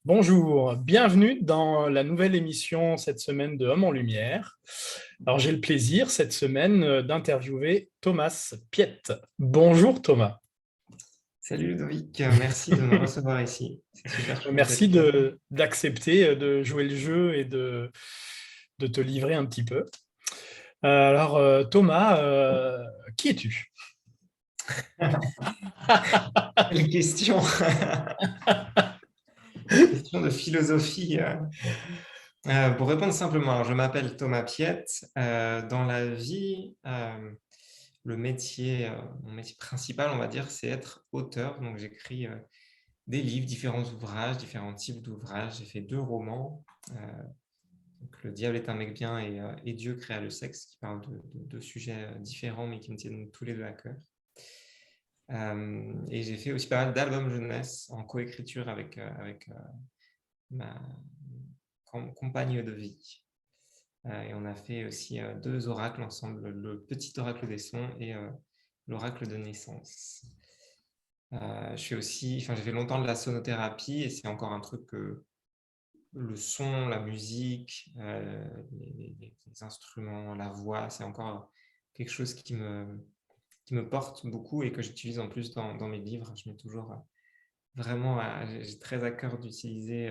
Bonjour, bienvenue dans la nouvelle émission cette semaine de Homme en Lumière. Alors j'ai le plaisir cette semaine d'interviewer Thomas Piette. Bonjour Thomas. Salut Ludovic, merci de me recevoir ici. C'est super cool Merci d'être là. d'accepter de jouer le jeu et de te livrer un petit peu. Alors Thomas, qui es-tu? Quelle question! Question de philosophie. Pour répondre simplement, alors, je m'appelle Thomas Piette. Dans la vie, mon métier principal, on va dire, c'est être auteur. Donc j'écris des livres, différents ouvrages, différents types d'ouvrages. J'ai fait 2 romans. Donc, Le diable est un mec bien et Dieu créa le sexe, qui parlent de sujets différents, mais qui me tiennent tous les deux à cœur. Et j'ai fait aussi pas mal d'albums jeunesse en coécriture avec ma compagne de vie. Et on a fait aussi 2 oracles ensemble, le petit oracle des sons et l'oracle de naissance. J'ai fait longtemps de la sonothérapie et c'est encore un truc que le son, la musique, les instruments, la voix, c'est encore quelque chose qui me porte beaucoup et que j'utilise en plus dans mes livres. Je mets toujours vraiment, j'ai très à cœur d'utiliser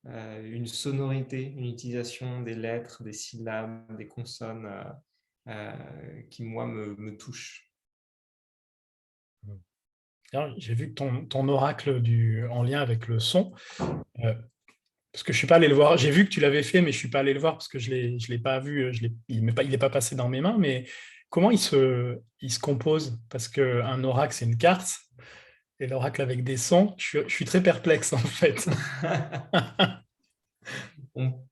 une sonorité, une utilisation des lettres, des syllabes, des consonnes qui, moi, me touchent. Alors, j'ai vu que ton oracle en lien avec le son, euh, parce que je suis pas allé le voir. J'ai vu que tu l'avais fait, mais je suis pas allé le voir parce que je l'ai pas vu. Il est pas passé dans mes mains. Mais comment il se compose? Parce qu'un oracle, c'est une carte, et l'oracle avec des sons, je suis très perplexe en fait.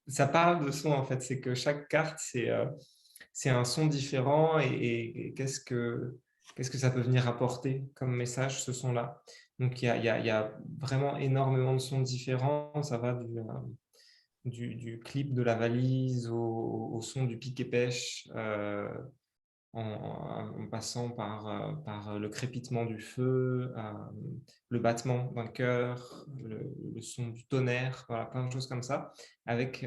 Ça parle de son, en fait. C'est que chaque carte, c'est un son différent et qu'est-ce que ça peut venir apporter comme message, ce son-là. Donc, il y a vraiment énormément de sons différents. Ça va du clip de la valise au son du pic et pêche, en passant par le crépitement du feu, le battement d'un cœur, le son du tonnerre, voilà, plein de choses comme ça, avec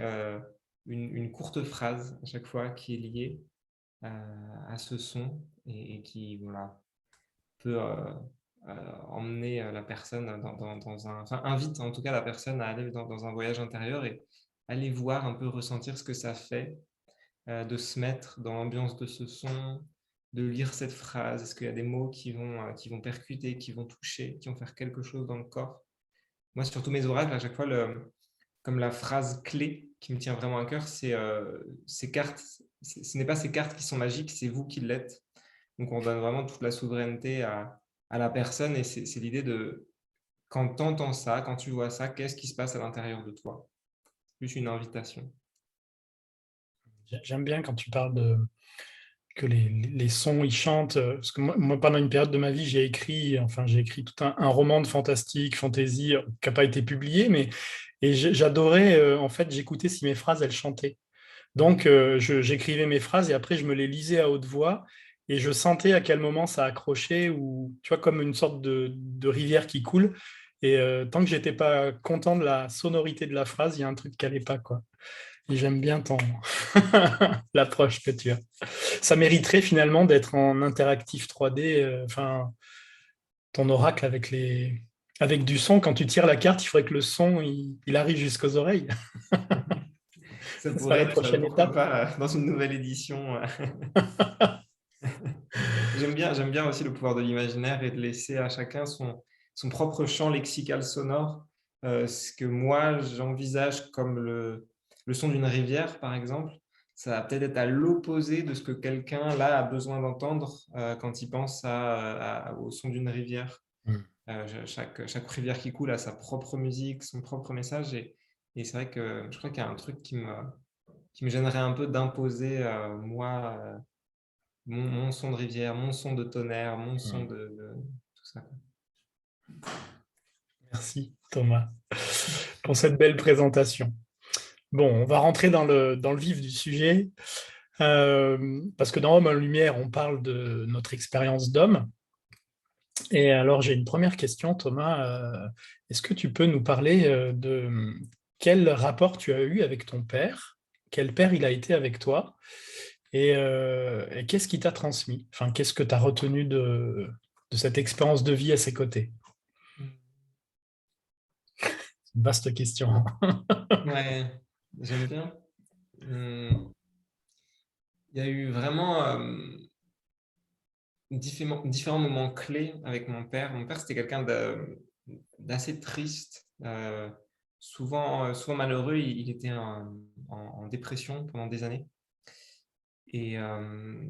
une courte phrase à chaque fois qui est liée à ce son et qui, voilà, peut emmener la personne enfin, invite en tout cas la personne à aller dans un voyage intérieur et aller voir un peu, ressentir ce que ça fait de se mettre dans l'ambiance de ce son, de lire cette phrase. Est-ce qu'il y a des mots qui vont percuter, qui vont toucher, qui vont faire quelque chose dans le corps? Moi, sur tous mes oracles, à chaque fois, comme la phrase clé qui me tient vraiment à cœur, c'est ces cartes. Ce n'est pas ces cartes qui sont magiques, c'est vous qui l'êtes. Donc, on donne vraiment toute la souveraineté à la personne et c'est l'idée de, quand tu entends ça, quand tu vois ça, qu'est-ce qui se passe à l'intérieur de toi? Plus une invitation. J'aime bien quand tu parles que les sons, ils chantent. Parce que moi, pendant une période de ma vie, j'ai écrit tout un roman de fantastique, fantasy, qui n'a pas été publié, et j'adorais, en fait, j'écoutais si mes phrases, elles chantaient. Donc, j'écrivais mes phrases et après, je me les lisais à haute voix et je sentais à quel moment ça accrochait ou, tu vois, comme une sorte de rivière qui coule. Et tant que j'étais pas content de la sonorité de la phrase, il y a un truc qui n'allait pas, quoi. Et j'aime bien l'approche que tu as. Ça mériterait finalement d'être en interactif 3D, enfin, ton oracle avec du son. Quand tu tires la carte, il faudrait que le son il arrive jusqu'aux oreilles. Ça Ça sera pourrait la être, prochaine pourquoi étape. pas, dans une nouvelle édition. J'aime bien aussi le pouvoir de l'imaginaire et de laisser à chacun son propre champ lexical sonore. Ce que moi, j'envisage comme le son d'une rivière, par exemple, ça va peut-être être à l'opposé de ce que quelqu'un, là, a besoin d'entendre quand il pense au son d'une rivière. Mm. Chaque rivière qui coule a sa propre musique, son propre message. Et c'est vrai que je crois qu'il y a un truc qui me gênerait un peu d'imposer, moi, mon son de rivière, mon son de tonnerre, mon son Mm. de tout ça. Merci Thomas pour cette belle présentation. Bon, on va rentrer dans le vif du sujet, parce que dans Homme en Lumière, on parle de notre expérience d'homme. Et alors, j'ai une première question, Thomas. Est-ce que tu peux nous parler de quel rapport tu as eu avec ton père? Quel père il a été avec toi? Et qu'est-ce qui t'a transmis? Enfin, qu'est-ce que tu as retenu de cette expérience de vie à ses côtés? C'est une vaste question. Ouais, j'aime bien. Hum, Il y a eu vraiment différents moments clés avec mon père. Mon père, c'était quelqu'un d'assez triste, souvent malheureux. Il était en dépression pendant des années. Et, euh,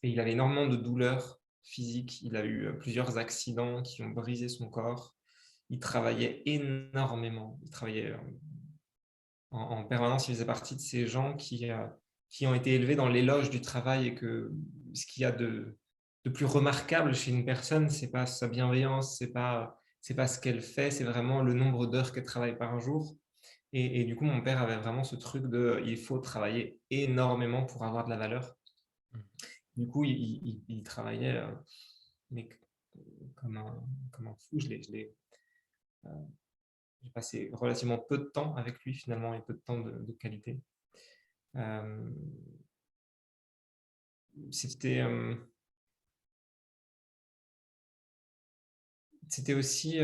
et il avait énormément de douleurs physiques. Il a eu plusieurs accidents qui ont brisé son corps. Il travaillait énormément. Il travaillait en permanence. Il faisait partie de ces gens qui ont été élevés dans l'éloge du travail et que ce qu'il y a de plus remarquable chez une personne, c'est pas sa bienveillance, c'est pas ce qu'elle fait, c'est vraiment le nombre d'heures qu'elle travaille par jour. Et du coup, mon père avait vraiment ce truc de il faut travailler énormément pour avoir de la valeur. Du coup, il travaillait mais comme comme un fou. Euh, j'ai passé relativement peu de temps avec lui finalement et peu de temps de qualité. Euh, c'était c'était aussi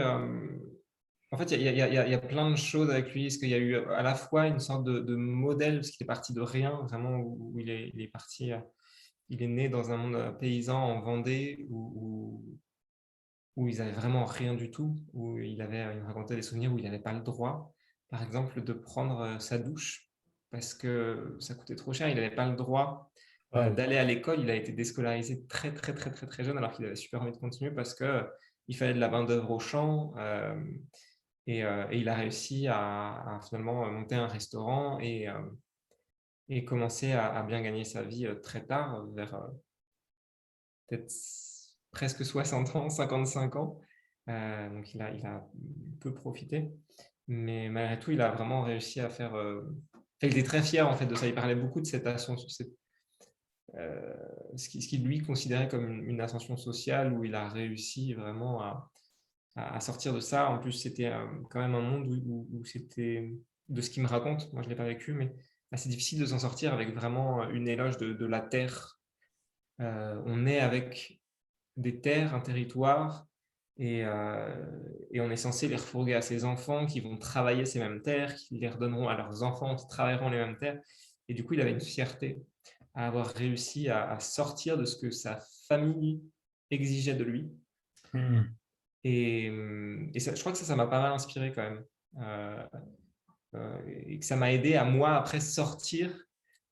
en fait il y a plein de choses avec lui, parce qu'il y a eu à la fois une sorte de modèle, parce qu'il est parti de rien vraiment, où il est parti il est né dans un monde paysan en Vendée où ils avaient vraiment rien du tout, où il me racontait des souvenirs où il n'avait pas le droit, par exemple, de prendre sa douche parce que ça coûtait trop cher. Il n'avait pas le droit Wow. d'aller à l'école. Il a été déscolarisé très, très, très, très, très jeune, alors qu'il avait super envie de continuer parce que il fallait de la main-d'œuvre au champ. Et il a réussi à finalement monter un restaurant et commencer à bien gagner sa vie très tard, vers peut-être presque 60 ans, 55 ans. Donc il a peu profité. Mais malgré tout, il a vraiment réussi à faire. Enfin, il était très fier en fait de ça. Il parlait beaucoup de cette ascension, euh, ce qui lui considérait comme une ascension sociale, où il a réussi vraiment à sortir de ça. En plus, c'était quand même un monde où c'était, de ce qu'il me raconte, moi je ne l'ai pas vécu, mais assez difficile de s'en sortir avec vraiment une éloge de la terre. On est avec des terres, un territoire, et on est censé les refourguer à ses enfants qui vont travailler ces mêmes terres, qui les redonneront à leurs enfants qui travailleront les mêmes terres. Et du coup, il avait une fierté à avoir réussi à sortir de ce que sa famille exigeait de lui. Hmm. Et ça, je crois que ça m'a pas mal inspiré quand même. Euh, et que ça m'a aidé à moi, après, sortir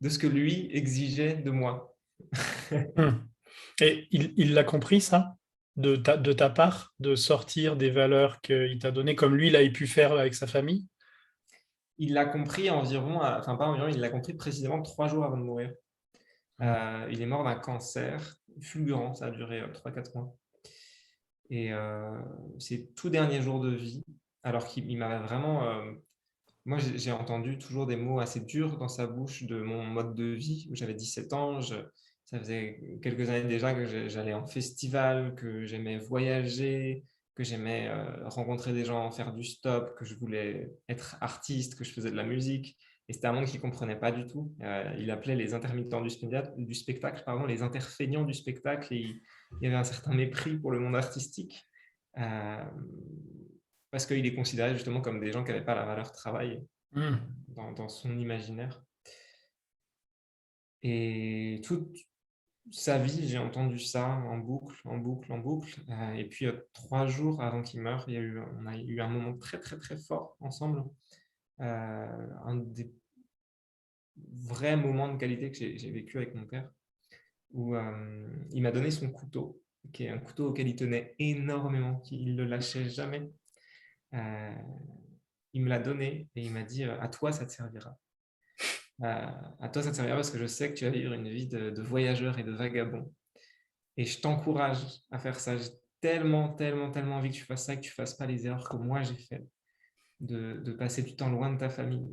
de ce que lui exigeait de moi. Hmm. Et il l'a compris, ça, de ta part, de sortir des valeurs qu'il t'a données, comme lui, il a pu faire avec sa famille? Il l'a compris environ, enfin pas environ, il l'a compris précisément 3 jours avant de mourir. Hmm. Il est mort d'un cancer fulgurant, ça a duré 3-4 mois. Et ses tout derniers jours de vie, alors qu'il m'avait vraiment... moi, j'ai entendu toujours des mots assez durs dans sa bouche de mon mode de vie. J'avais 17 ans, ça faisait quelques années déjà que j'allais en festival, que j'aimais voyager, que j'aimais rencontrer des gens, faire du stop, que je voulais être artiste, que je faisais de la musique. Et c'était un monde qu'il ne comprenait pas du tout. Il appelait les intermittents du spectacle, pardon, les interfeignants du spectacle. Et il y avait un certain mépris pour le monde artistique. Euh, Parce qu'il est considéré justement comme des gens qui n'avaient pas la valeur travail Hmm. dans son imaginaire. Et toute sa vie, j'ai entendu ça en boucle, en boucle, en boucle. Et puis, 3 jours avant qu'il meure, on a eu un moment très, très, très fort ensemble. Un des vrais moments de qualité que j'ai vécu avec mon père, où il m'a donné son couteau, qui est un couteau auquel il tenait énormément, qu'il ne le lâchait jamais. Euh, il me l'a donné et il m'a dit à toi, ça te servira. À toi, ça te servira parce que je sais que tu vas vivre une vie de voyageur et de vagabond. Et je t'encourage à faire ça. J'ai tellement, tellement, tellement envie que tu fasses ça, que tu ne fasses pas les erreurs que moi j'ai faites, de passer du temps loin de ta famille,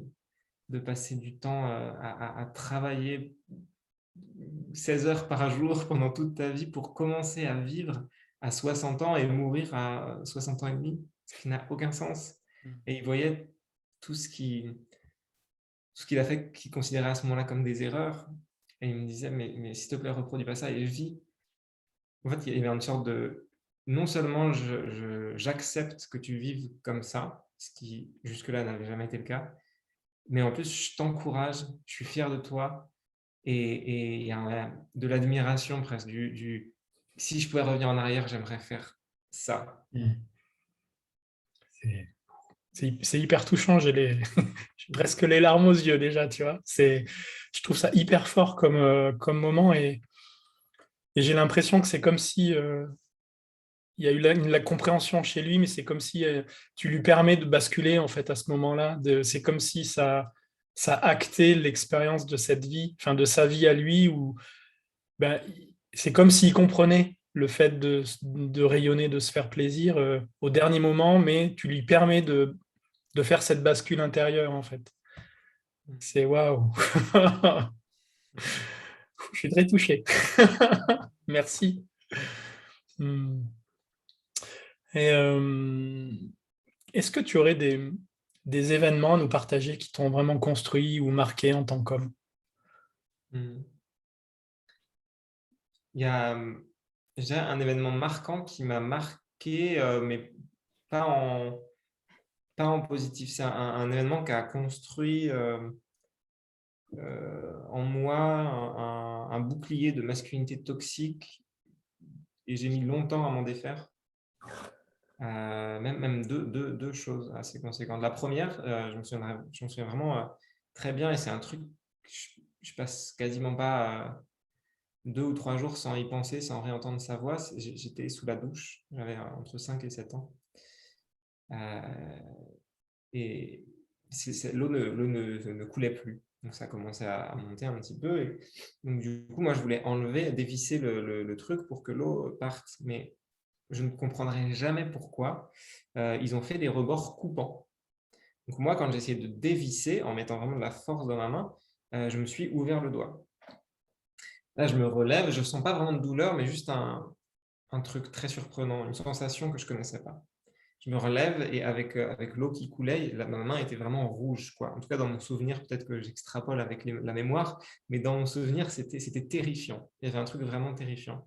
de passer du temps à travailler 16 heures par jour pendant toute ta vie pour commencer à vivre à 60 ans et mourir à 60 ans et demi, ce qui n'a aucun sens. Et il voyait tout ce qu'il a fait, qu'il considérait à ce moment-là comme des erreurs. Et il me disait, mais s'il te plaît, reproduis pas ça et vis. En fait, il y avait une sorte de... Non seulement j'accepte que tu vives comme ça, ce qui jusque-là n'avait jamais été le cas, mais en plus, je t'encourage, je suis fier de toi. Et il y a de l'admiration presque. Si je pouvais revenir en arrière, j'aimerais faire ça. C'est c'est hyper touchant, j'ai presque les larmes aux yeux déjà, tu vois. Je trouve ça hyper fort comme moment et j'ai l'impression que c'est comme si il y a eu la compréhension chez lui, mais c'est comme si tu lui permets de basculer en fait à ce moment-là. C'est comme si ça actait l'expérience de cette vie, enfin de sa vie à lui, où ben, c'est comme s'il comprenait le fait de rayonner, de se faire plaisir au dernier moment, mais tu lui permets de faire cette bascule intérieure en fait. C'est waouh. Je suis très touché. Merci. Hmm. Et, est-ce que tu aurais des événements à nous partager qui t'ont vraiment construit ou marqué en tant qu'homme? Mm. Il y a déjà un événement marquant qui m'a marqué, mais pas en, pas en positif. C'est un événement qui a construit en moi un bouclier de masculinité toxique et j'ai mis longtemps à m'en défaire. Même deux choses assez conséquentes. La première, je me souviens vraiment très bien et c'est un truc que je passe quasiment pas 2 ou 3 jours sans y penser, sans réentendre sa voix. J'étais sous la douche, j'avais entre 5 et 7 ans. Euh, et l'eau ne coulait plus. Donc ça commençait à monter un petit peu. Et donc du coup, moi, je voulais enlever, dévisser le truc pour que l'eau parte. Mais je ne comprendrai jamais pourquoi ils ont fait des rebords coupants. Donc moi, quand j'ai essayé de dévisser, en mettant vraiment de la force dans ma main, je me suis ouvert le doigt. Là, je me relève, je ne sens pas vraiment de douleur, mais juste un truc très surprenant, une sensation que je ne connaissais pas. Je me relève et avec l'eau qui coulait, ma main était vraiment rouge, quoi. En tout cas, dans mon souvenir, peut-être que j'extrapole avec la mémoire, mais dans mon souvenir, c'était terrifiant. Il y avait un truc vraiment terrifiant.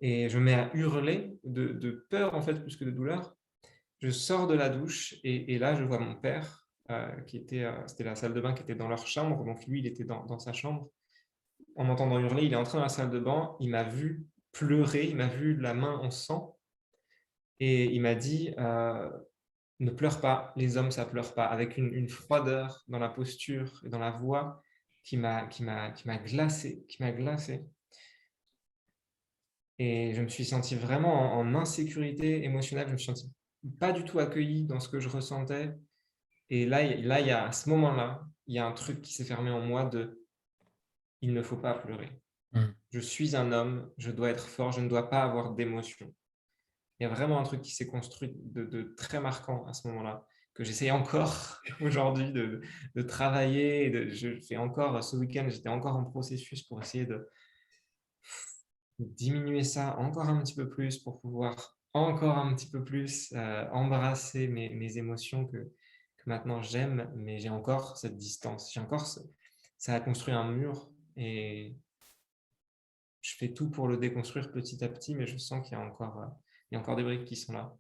Et je me mets à hurler de peur, en fait, plus que de douleur. Je sors de la douche et là, je vois mon père, c'était la salle de bain qui était dans leur chambre, donc lui, il était dans sa chambre. En m'entendant hurler, il est entré dans la salle de bain, il m'a vu pleurer, il m'a vu la main en sang et il m'a dit ne pleure pas, les hommes, ça pleure pas, avec une froideur dans la posture et dans la voix qui m'a glacé, qui m'a glacé. Et je me suis senti vraiment en insécurité émotionnelle, je me suis senti pas du tout accueilli dans ce que je ressentais. Et là, à ce moment-là, il y a un truc qui s'est fermé en moi de il ne faut pas pleurer. Je suis un homme, je dois être fort, je ne dois pas avoir d'émotion. Il y a vraiment un truc qui s'est construit de très marquant à ce moment-là, que j'essaye encore aujourd'hui de travailler. Je fais encore, ce week-end, j'étais encore en processus pour essayer de diminuer ça encore un petit peu plus, pour pouvoir encore un petit peu plus embrasser mes émotions que maintenant j'aime, mais j'ai encore cette distance. Ça a construit un mur et je fais tout pour le déconstruire petit à petit, mais je sens qu'il y a encore des briques qui sont là.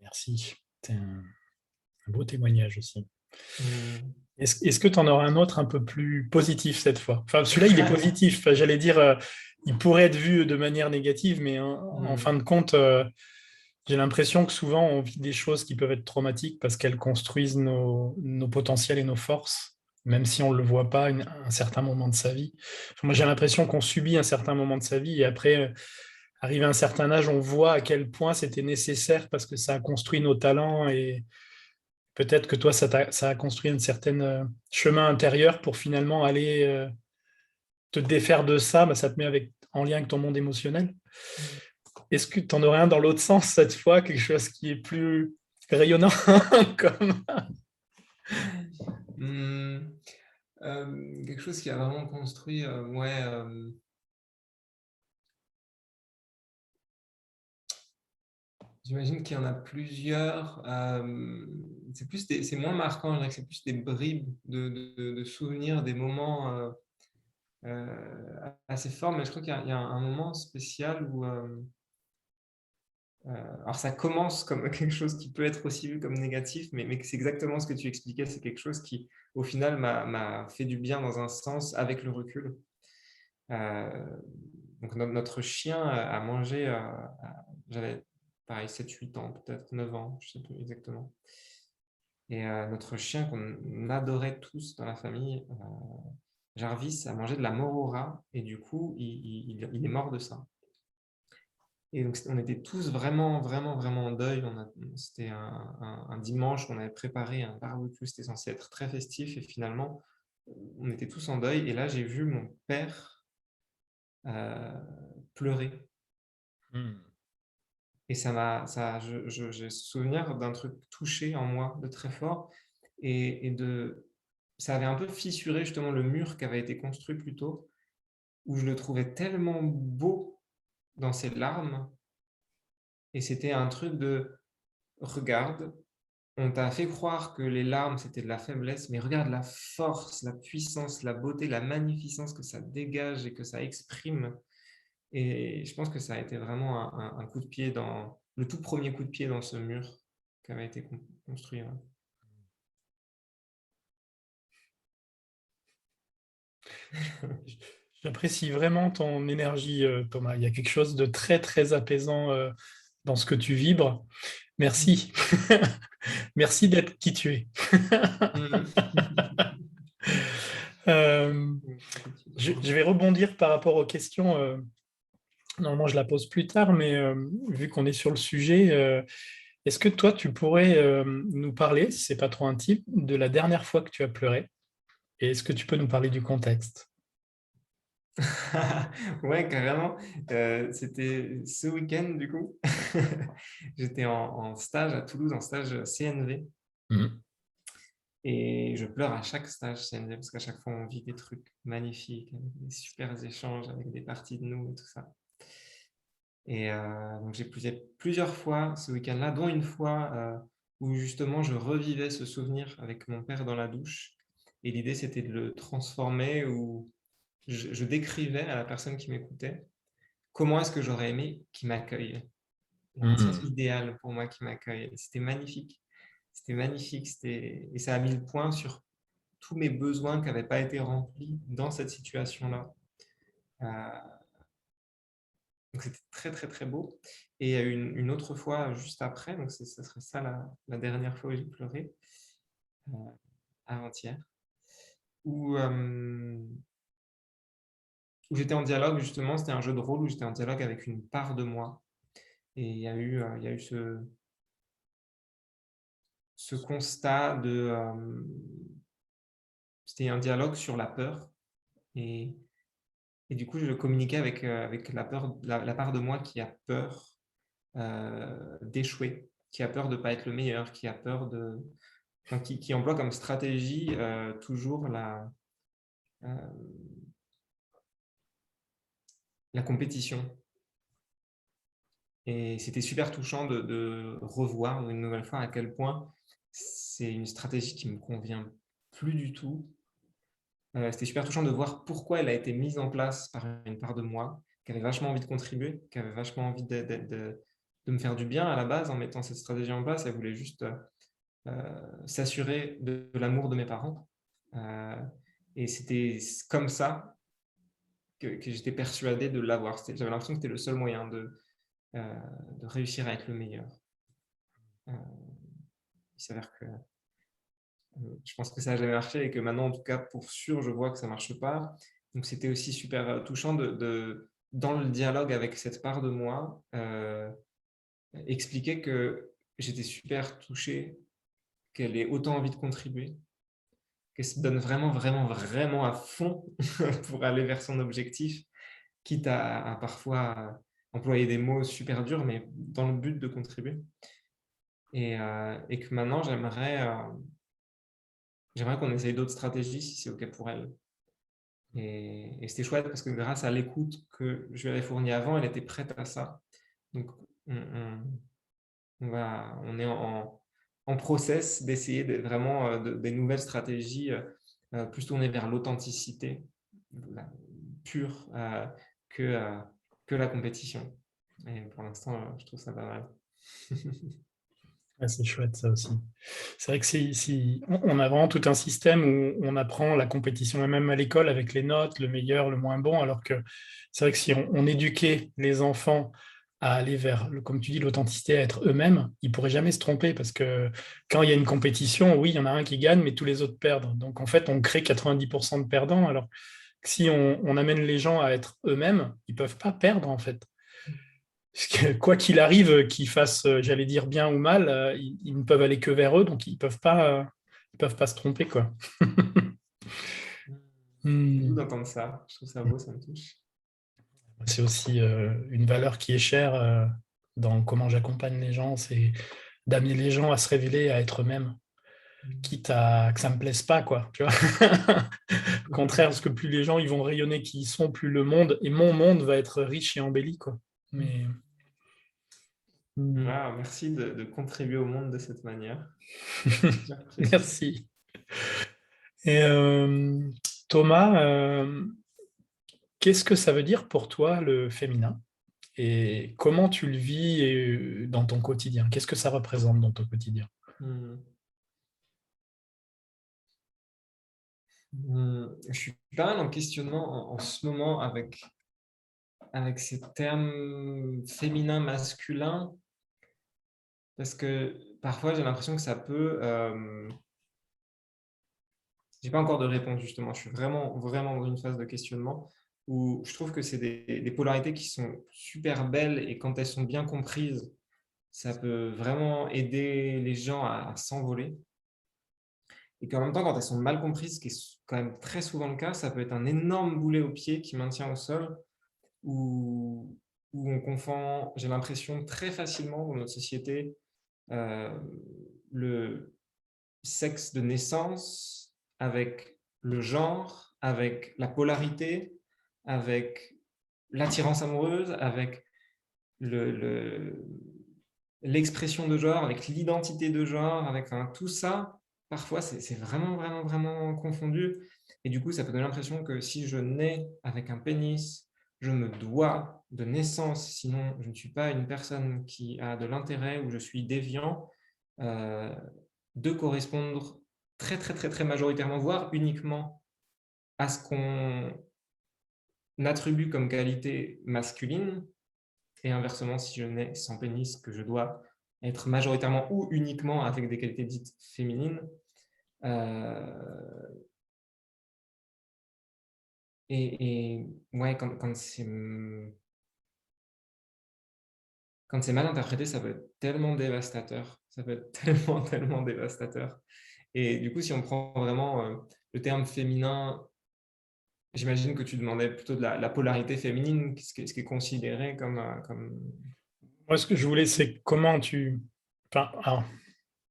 Merci. C'est un beau témoignage aussi. Mmh. Est-ce que tu en auras un autre un peu plus positif cette fois? Enfin, celui-là, il est positif. Enfin, j'allais dire, il pourrait être vu de manière négative, mais en fin de compte, j'ai l'impression que souvent, on vit des choses qui peuvent être traumatiques parce qu'elles construisent nos potentiels et nos forces, même si on ne le voit pas à un certain moment de sa vie. Enfin, moi, j'ai l'impression qu'on subit un certain moment de sa vie et après, arrivé à un certain âge, on voit à quel point c'était nécessaire parce que ça a construit nos talents et peut-être que toi, ça a construit un certain chemin intérieur pour finalement aller te défaire de ça. Bah, ça te met en lien avec ton monde émotionnel. Est-ce que tu en aurais un dans l'autre sens cette fois, quelque chose qui est plus rayonnant comme... Mmh. Quelque chose qui a vraiment construit, ouais. J'imagine qu'il y en a plusieurs. C'est moins marquant, je dirais que c'est plus des bribes de souvenirs, des moments assez forts. Mais je crois qu'il y a un moment spécial où, alors ça commence comme quelque chose qui peut être aussi vu comme négatif, mais c'est exactement ce que tu expliquais. C'est quelque chose qui, au final, m'a fait du bien dans un sens avec le recul. Euh, donc notre chien a mangé, j'avais pareil 7-8 ans, peut-être 9 ans, je ne sais plus exactement. Et notre chien qu'on adorait tous dans la famille, Jarvis, a mangé de la morora et du coup, il est mort de ça. Et donc, on était tous vraiment, vraiment, vraiment en deuil. C'était un dimanche, on avait préparé un barbecue, c'était censé être très festif et finalement, on était tous en deuil. Et là, j'ai vu mon père pleurer. Hmm. Et j'ai souvenir d'un truc touché en moi de très fort ça avait un peu fissuré justement le mur qui avait été construit plus tôt, où je le trouvais tellement beau dans ses larmes. Et c'était un truc de, regarde, on t'a fait croire que les larmes c'était de la faiblesse, mais regarde la force, la puissance, la beauté, la magnificence que ça dégage et que ça exprime. Et je pense que ça a été vraiment un coup de pied le tout premier coup de pied dans ce mur qui avait été construit. Ouais. J'apprécie vraiment ton énergie, Thomas. Il y a quelque chose de très, très apaisant dans ce que tu vibres. Merci. Merci d'être qui tu es. Euh, je vais rebondir par rapport aux questions. Normalement, je la pose plus tard, mais vu qu'on est sur le sujet, est-ce que toi, tu pourrais nous parler, si c'est pas trop intime, de la dernière fois que tu as pleuré? Et est-ce que tu peux nous parler du contexte? Ouais, carrément. C'était ce week-end, du coup. J'étais en stage à Toulouse, en stage CNV. Mhm. Et je pleure à chaque stage CNV parce qu'à chaque fois, on vit des trucs magnifiques, avec des super échanges avec des parties de nous et tout ça. Et donc, j'ai plusieurs fois ce week-end-là, dont une fois où justement je revivais ce souvenir avec mon père dans la douche. Et l'idée, c'était de le transformer, où je décrivais à la personne qui m'écoutait comment est-ce que j'aurais aimé qu'il m'accueille. La façon Mhm. idéale pour moi qu'il m'accueille. C'était magnifique. C'était magnifique. Et ça a mis le point sur tous mes besoins qui n'avaient pas été remplis dans cette situation-là. Euh, donc c'était très, très, très beau. Et il y a eu une autre fois juste après, donc ce serait ça la dernière fois où j'ai pleuré, euh, avant-hier, où, où j'étais en dialogue, justement, c'était un jeu de rôle où j'étais en dialogue avec une part de moi. Et il y a eu ce constat c'était un dialogue sur la peur. Et, et du coup, je communiquais avec la peur, la part de moi qui a peur d'échouer, qui a peur de ne pas être le meilleur, qui a peur enfin, qui emploie comme stratégie toujours euh, la compétition. Et c'était super touchant de revoir une nouvelle fois à quel point c'est une stratégie qui me convient plus du tout. C'était super touchant de voir pourquoi elle a été mise en place par une part de moi qui avait vachement envie de contribuer, qui avait vachement envie de me faire du bien à la base en mettant cette stratégie en place. Elle voulait juste s'assurer de l'amour de mes parents. Euh, et c'était comme ça que j'étais persuadé de l'avoir. J'avais l'impression que c'était le seul moyen de réussir à être le meilleur. Euh, il s'avère que je pense que ça n'a jamais marché et que maintenant, en tout cas, pour sûr, je vois que ça ne marche pas. Donc, c'était aussi super touchant dans le dialogue avec cette part de moi, expliquer que j'étais super touché qu'elle ait autant envie de contribuer, qu'elle se donne vraiment, vraiment, vraiment à fond pour aller vers son objectif, quitte à parfois employer des mots super durs, mais dans le but de contribuer. Et que maintenant, j'aimerais qu'on essaye d'autres stratégies si c'est OK pour elle. Et c'était chouette parce que grâce à l'écoute que je lui avais fournie avant, elle était prête à ça. Donc, on est en process d'essayer vraiment des nouvelles stratégies plus tournées vers l'authenticité pure que, euh, que la compétition. Et pour l'instant, je trouve ça pas mal. Ouais, c'est chouette ça aussi. C'est vrai que on a vraiment tout un système où on apprend la compétition, et même à l'école avec les notes, le meilleur, le moins bon, alors que c'est vrai que si on éduquait les enfants à aller vers, comme tu dis, l'authenticité, à être eux-mêmes, ils ne pourraient jamais se tromper parce que quand il y a une compétition, oui, il y en a un qui gagne, mais tous les autres perdent. Donc en fait, on crée 90% de perdants, alors que si on amène les gens à être eux-mêmes, ils ne peuvent pas perdre en fait. Parce que quoi qu'il arrive, qu'ils fassent, j'allais dire bien ou mal, ils ne peuvent aller que vers eux, donc ils peuvent pas se tromper, quoi. C'est doux Hmm. d'entendre ça. Je trouve ça beau, ça me touche. C'est aussi une valeur qui est chère dans comment j'accompagne les gens, c'est d'amener les gens à se révéler, à être eux-mêmes, quitte à que ça me plaise pas, quoi. Tu vois. Au contraire, parce que plus les gens ils vont rayonner qui ils sont, plus le monde et mon monde va être riche et embelli, quoi. Mais hmm. Ah, merci de contribuer au monde de cette manière. J'apprécie. Merci. Et Thomas, qu'est-ce que ça veut dire pour toi le féminin et comment tu le vis dans ton quotidien? Qu'est-ce que ça représente dans ton quotidien? Hmm. Je suis pas mal en questionnement en ce moment avec ces termes féminin, masculin, parce que parfois j'ai l'impression que ça peut. J'ai pas encore de réponse justement. Je suis vraiment, vraiment dans une phase de questionnement où je trouve que c'est des polarités qui sont super belles et quand elles sont bien comprises, ça peut vraiment aider les gens à s'envoler. Et qu'en même temps, quand elles sont mal comprises, ce qui est quand même très souvent le cas, ça peut être un énorme boulet au pied qui maintient au sol, où, où on confond, j'ai l'impression, très facilement dans notre société, euh, le sexe de naissance avec le genre, avec la polarité, avec l'attirance amoureuse, avec le, l'expression de genre, avec l'identité de genre, avec tout ça, parfois c'est vraiment, vraiment, vraiment confondu. Et du coup, ça peut donner l'impression que si je nais avec un pénis, je me dois de naissance, sinon je ne suis pas une personne qui a de l'intérêt ou je suis déviant, euh, de correspondre très, très, très, très majoritairement, voire uniquement à ce qu'on attribue comme qualité masculine, et inversement, si je nais sans pénis, que je dois être majoritairement ou uniquement avec des qualités dites féminines. Euh, ouais, quand c'est mal interprété, ça peut être tellement dévastateur. Ça peut être tellement, tellement dévastateur. Et du coup, si on prend vraiment le terme féminin, j'imagine que tu demandais plutôt de la polarité féminine, ce qui est considéré comme... Moi, ce que je voulais, c'est comment tu... Enfin, alors,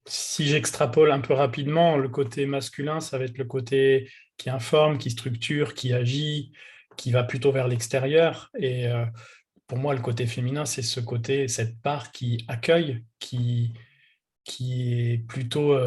si j'extrapole un peu rapidement, le côté masculin, ça va être le côté qui informe, qui structure, qui agit, qui va plutôt vers l'extérieur. Et pour moi, le côté féminin, c'est ce côté, cette part qui accueille, qui est plutôt,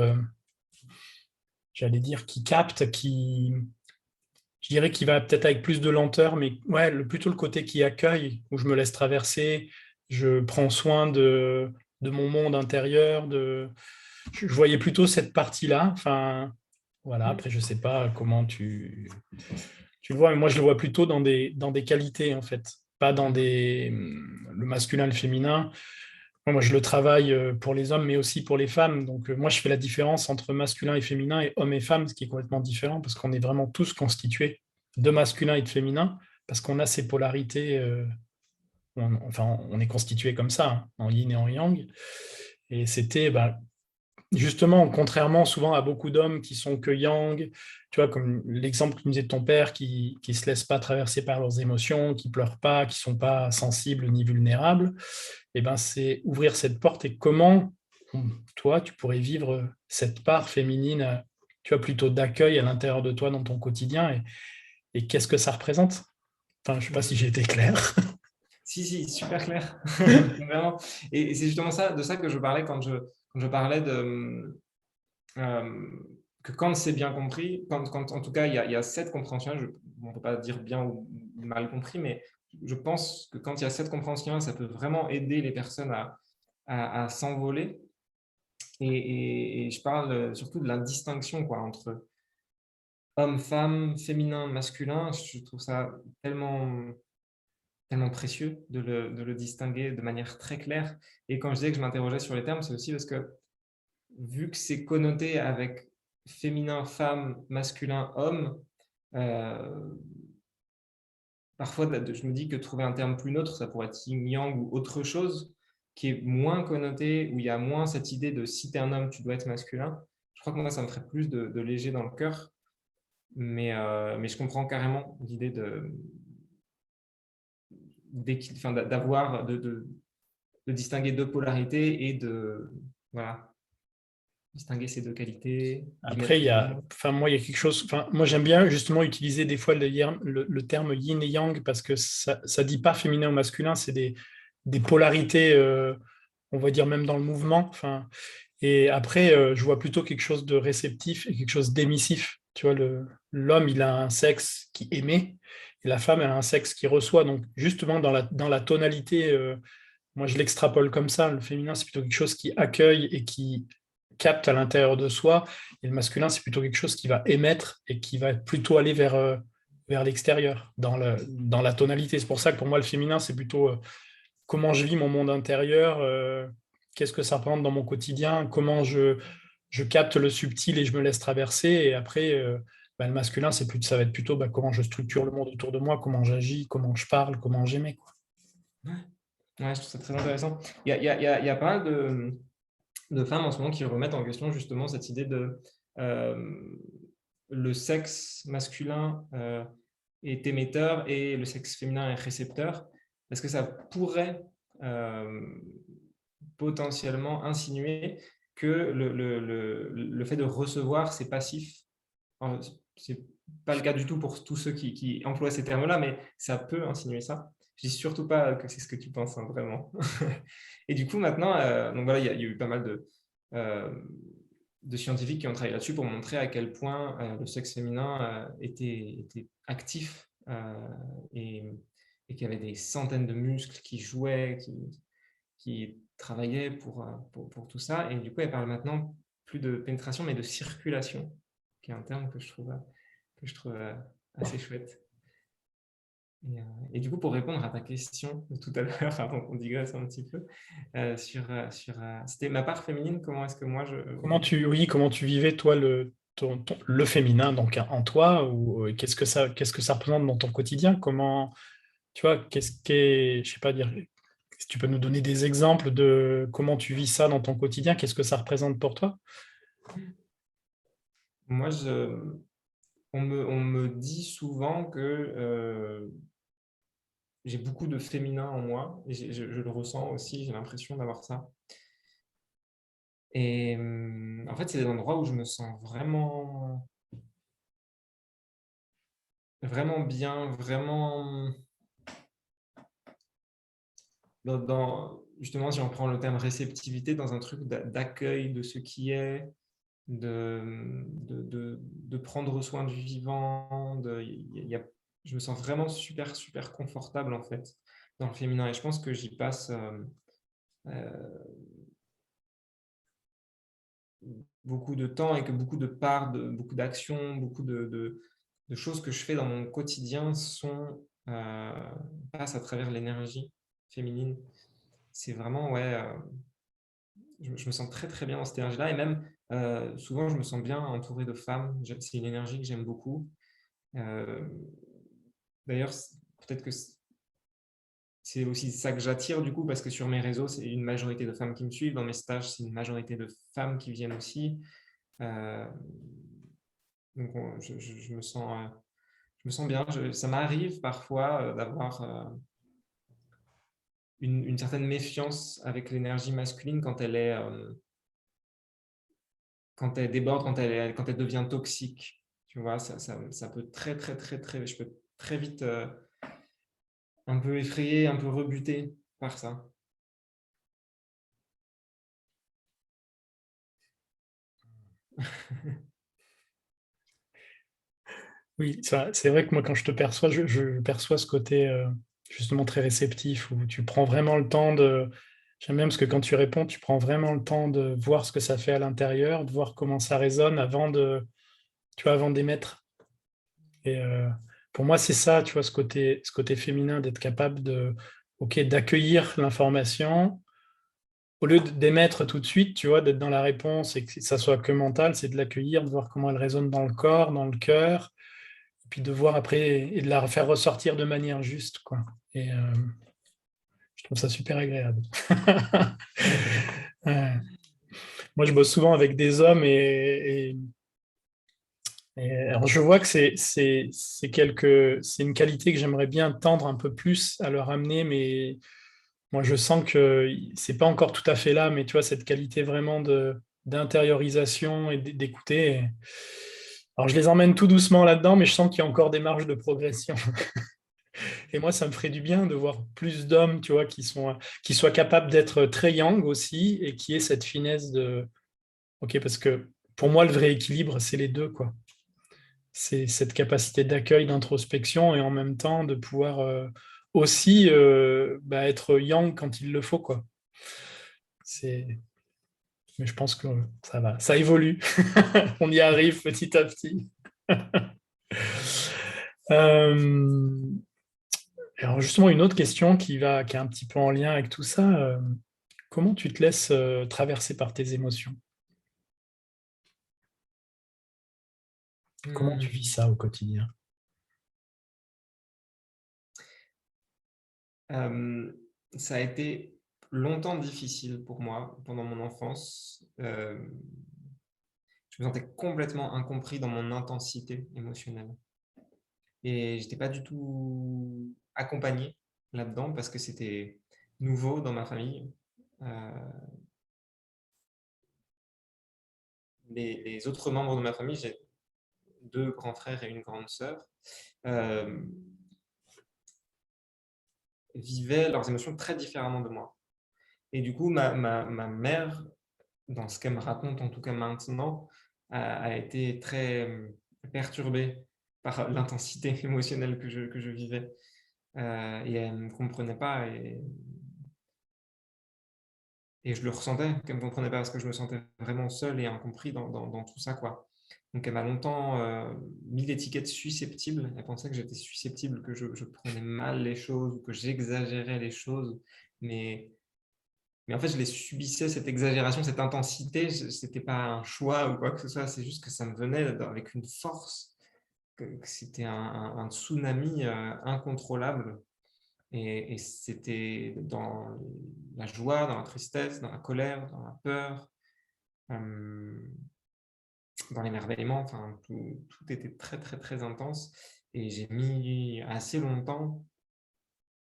j'allais dire, qui capte, je dirais qu'il va peut-être avec plus de lenteur, mais ouais, plutôt le côté qui accueille, où je me laisse traverser, je prends soin de mon monde intérieur, je voyais plutôt cette partie-là. Enfin, voilà, après, je sais pas comment tu le vois, mais moi, je le vois plutôt dans des qualités, en fait, pas dans le masculin et le féminin. Moi, je le travaille pour les hommes, mais aussi pour les femmes. Donc, moi, je fais la différence entre masculin et féminin et homme et femme, ce qui est complètement différent parce qu'on est vraiment tous constitués de masculin et de féminin parce qu'on a ces polarités. Enfin, on est constitué comme ça, hein, en yin et en yang. Et c'était, justement, contrairement souvent à beaucoup d'hommes qui sont que yang, tu vois, comme l'exemple que tu me disais de ton père qui se laisse pas traverser par leurs émotions, qui pleurent pas, qui sont pas sensibles ni vulnérables, et ben c'est ouvrir cette porte et comment toi tu pourrais vivre cette part féminine tu vois, plutôt d'accueil à l'intérieur de toi dans ton quotidien et qu'est-ce que ça représente? Enfin, je ne sais pas si j'ai été clair. Si, si, super clair. Vraiment. Et c'est justement ça, de ça que je parlais quand je parlais de, que quand c'est bien compris, quand en tout cas il y a cette compréhension, on ne peut pas dire bien ou mal compris, mais je pense que quand il y a cette compréhension, ça peut vraiment aider les personnes à s'envoler. Et je parle surtout de la distinction quoi, entre homme, femme, féminin, masculin. Je trouve ça tellement, tellement précieux de le distinguer de manière très claire. Et quand je disais que je m'interrogeais sur les termes, c'est aussi parce que vu que c'est connoté avec féminin, femme, masculin, homme, euh, parfois je me dis que trouver un terme plus neutre, ça pourrait être yin-yang ou autre chose, qui est moins connoté, où il y a moins cette idée de si tu es un homme, tu dois être masculin. Je crois que moi, ça me ferait plus de léger dans le cœur, mais je comprends carrément l'idée enfin, d'avoir, de distinguer deux polarités et de voilà, distinguer ces deux qualités, d'y Après, mettre il y des a, mots. enfin, moi, il y a quelque chose. Enfin, moi, j'aime bien justement utiliser des fois le terme yin et yang parce que ça ne dit pas féminin ou masculin, c'est des polarités, on va dire même dans le mouvement. Enfin, et après, je vois plutôt quelque chose de réceptif et quelque chose d'émissif. Tu vois, l'homme, il a un sexe qui émet et la femme, elle a un sexe qui reçoit. Donc, justement, dans la tonalité, moi, je l'extrapole comme ça. Le féminin, c'est plutôt quelque chose qui accueille et qui capte à l'intérieur de soi. Et le masculin, c'est plutôt quelque chose qui va émettre et qui va plutôt aller vers l'extérieur, dans la tonalité. C'est pour ça que pour moi, le féminin, c'est plutôt comment je vis mon monde intérieur, qu'est-ce que ça représente dans mon quotidien, comment je capte le subtil et je me laisse traverser. Et après, bah, le masculin, ça va être plutôt bah, comment je structure le monde autour de moi, comment j'agis, comment je parle, comment j'aimais, quoi. Ouais, je trouve ça très intéressant. Il y a pas mal de femmes en ce moment qui remettent en question justement cette idée de euh, le sexe masculin est émetteur et le sexe féminin est récepteur, parce que ça pourrait euh, potentiellement insinuer que le fait de recevoir, c'est passif. C'est pas le cas du tout pour tous ceux qui emploient ces termes-là, mais ça peut insinuer ça. Je dis surtout pas que c'est ce que tu penses, hein, vraiment. Et du coup, maintenant, donc voilà, il y a eu pas mal euh, de scientifiques qui ont travaillé là-dessus pour montrer à quel point le sexe féminin était actif et, et qu'il y avait des centaines de muscles qui jouaient, qui travaillaient pour tout ça. Et du coup, elle parle maintenant plus de pénétration, mais de circulation, qui est un terme que je trouve assez chouette. Et du coup, pour répondre à ta question de tout à l'heure, avant qu'on digresse un petit peu, c'était ma part féminine, comment est-ce que moi je... Oui, comment tu vivais, toi, le féminin, donc en toi, ou qu'est-ce que ça représente dans ton quotidien? Comment, tu vois, je sais pas dire, si tu peux nous donner des exemples de comment tu vis ça dans ton quotidien, qu'est-ce que ça représente pour toi? Moi, on me dit souvent que j'ai beaucoup de féminin en moi, et je le ressens aussi, j'ai l'impression d'avoir ça. Et en fait, c'est des endroits où je me sens vraiment, vraiment bien, vraiment justement, si on prend le terme réceptivité, dans un truc d'accueil de ce qui est, de prendre soin du vivant. Je me sens vraiment super, super confortable en fait dans le féminin. Et je pense que j'y passe euh, beaucoup de temps et que beaucoup de parts, beaucoup d'actions, beaucoup de choses que je fais dans mon quotidien passent à travers l'énergie féminine. C'est vraiment, ouais, je me sens très très bien dans cette énergie-là et même souvent je me sens bien entouré de femmes. C'est une énergie que j'aime beaucoup. Euh, D'ailleurs, peut-être que c'est aussi ça que j'attire du coup parce que sur mes réseaux, c'est une majorité de femmes qui me suivent. Dans mes stages, c'est une majorité de femmes qui viennent aussi. Euh, donc je me sens bien. Ça m'arrive parfois d'avoir une certaine méfiance avec l'énergie masculine quand elle déborde, quand elle devient toxique. Tu vois, ça peut je peux très vite un peu effrayé, un peu rebuté par ça. Oui, c'est vrai que moi, quand je te perçois, je perçois ce côté justement très réceptif où tu prends vraiment le temps de. J'aime bien parce que quand tu réponds, tu prends vraiment le temps de voir ce que ça fait à l'intérieur, de voir comment ça résonne tu vois, avant d'émettre. Et pour moi, c'est ça, tu vois, ce côté féminin d'être capable ok, d'accueillir l'information au lieu d'émettre tout de suite, tu vois, d'être dans la réponse et que ça soit que mental, c'est de l'accueillir, de voir comment elle résonne dans le corps, dans le cœur, et puis de voir après et de la faire ressortir de manière juste, quoi. Et je trouve ça super agréable. Ouais. Moi, je bosse souvent avec des hommes alors je vois que c'est une qualité que j'aimerais bien tendre un peu plus à leur amener, mais moi, je sens que c'est pas encore tout à fait là, mais tu vois, cette qualité vraiment d'intériorisation et d'écouter. Alors, je les emmène tout doucement là-dedans, mais je sens qu'il y a encore des marges de progression. Et moi, ça me ferait du bien de voir plus d'hommes, tu vois, qui soient capables d'être très yang aussi et qui aient cette finesse OK, parce que pour moi, le vrai équilibre, c'est les deux, quoi. C'est cette capacité d'accueil, d'introspection et en même temps de pouvoir aussi être yang quand il le faut, quoi. C'est Mais je pense que ça va, ça évolue. On y arrive petit à petit. Euh, alors justement, une autre question qui est un petit peu en lien avec tout ça. Comment tu te laisses traverser par tes émotions? Comment tu vis Hmm. ça au quotidien? Euh, Ça a été longtemps difficile pour moi pendant mon enfance. Je me sentais complètement incompris dans mon intensité émotionnelle. Et je n'étais pas du tout accompagné là-dedans parce que c'était nouveau dans ma famille. Euh, les autres membres de ma famille, j'ai deux grands frères et une grande sœur, euh, vivaient leurs émotions très différemment de moi. Et du coup, ma mère, dans ce qu'elle me raconte, en tout cas maintenant, a été très perturbée par l'intensité émotionnelle que je vivais. Et elle ne me comprenait pas. Et je le ressentais qu'elle ne me comprenait pas parce que je me sentais vraiment seul et incompris dans tout ça, quoi. Donc, elle m'a longtemps mis l'étiquette susceptible. Elle pensait que j'étais susceptible, que je prenais mal les choses ou que j'exagérais les choses. Mais en fait, je les subissais, cette exagération, cette intensité. Ce n'était pas un choix ou quoi que ce soit. C'est juste que ça me venait avec une force, que c'était un tsunami incontrôlable. Et c'était dans la joie, dans la tristesse, dans la colère, dans la peur, euh, dans l'émerveillement. Enfin, tout était très, très, très intense. Et j'ai mis assez longtemps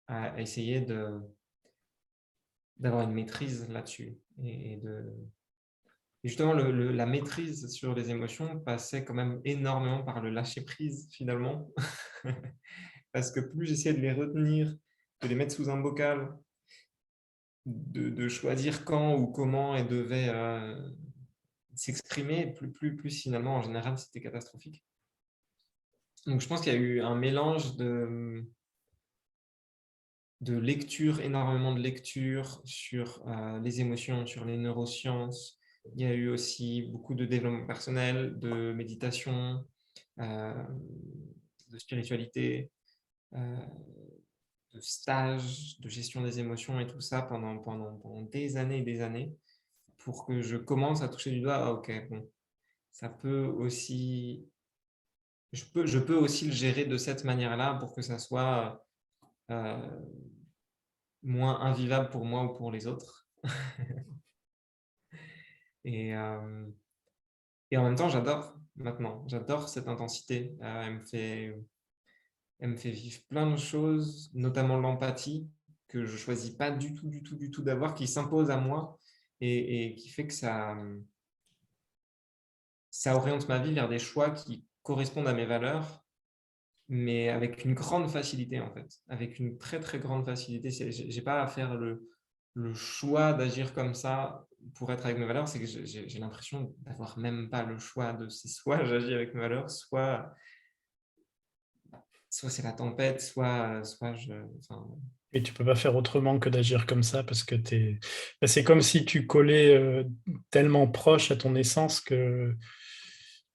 à essayer d'avoir une maîtrise là-dessus. Et justement, la maîtrise sur les émotions passait quand même énormément par le lâcher-prise, finalement. Parce que plus j'essayais de les retenir, de les mettre sous un bocal, de choisir quand ou comment elles devaient s'exprimer, plus finalement, en général, c'était catastrophique. Donc, je pense qu'il y a eu un mélange de lecture, énormément de lecture sur les émotions, sur les neurosciences. Il y a eu aussi beaucoup de développement personnel, de méditation, euh, de spiritualité, euh, de stages, de gestion des émotions et tout ça pendant des années et des années pour que je commence à toucher du doigt, ah, ok, bon, ça peut aussi, je peux aussi le gérer de cette manière-là pour que ça soit euh, moins invivable pour moi ou pour les autres. Et, euh, et en même temps, j'adore maintenant, j'adore cette intensité. Elle me fait vivre plein de choses, notamment l'empathie, que je choisis pas du tout d'avoir, qui s'impose à moi et qui fait que ça oriente ma vie vers des choix qui correspondent à mes valeurs, mais avec une grande facilité, en fait, avec une très, très grande facilité. J'ai pas à faire le choix d'agir comme ça pour être avec mes valeurs, c'est que j'ai l'impression d'avoir même pas le choix de c'est soit j'agis avec mes valeurs, soit c'est la tempête, soit je enfin, Et tu peux pas faire autrement que d'agir comme ça parce que ben, c'est comme si tu collais tellement proche à ton essence que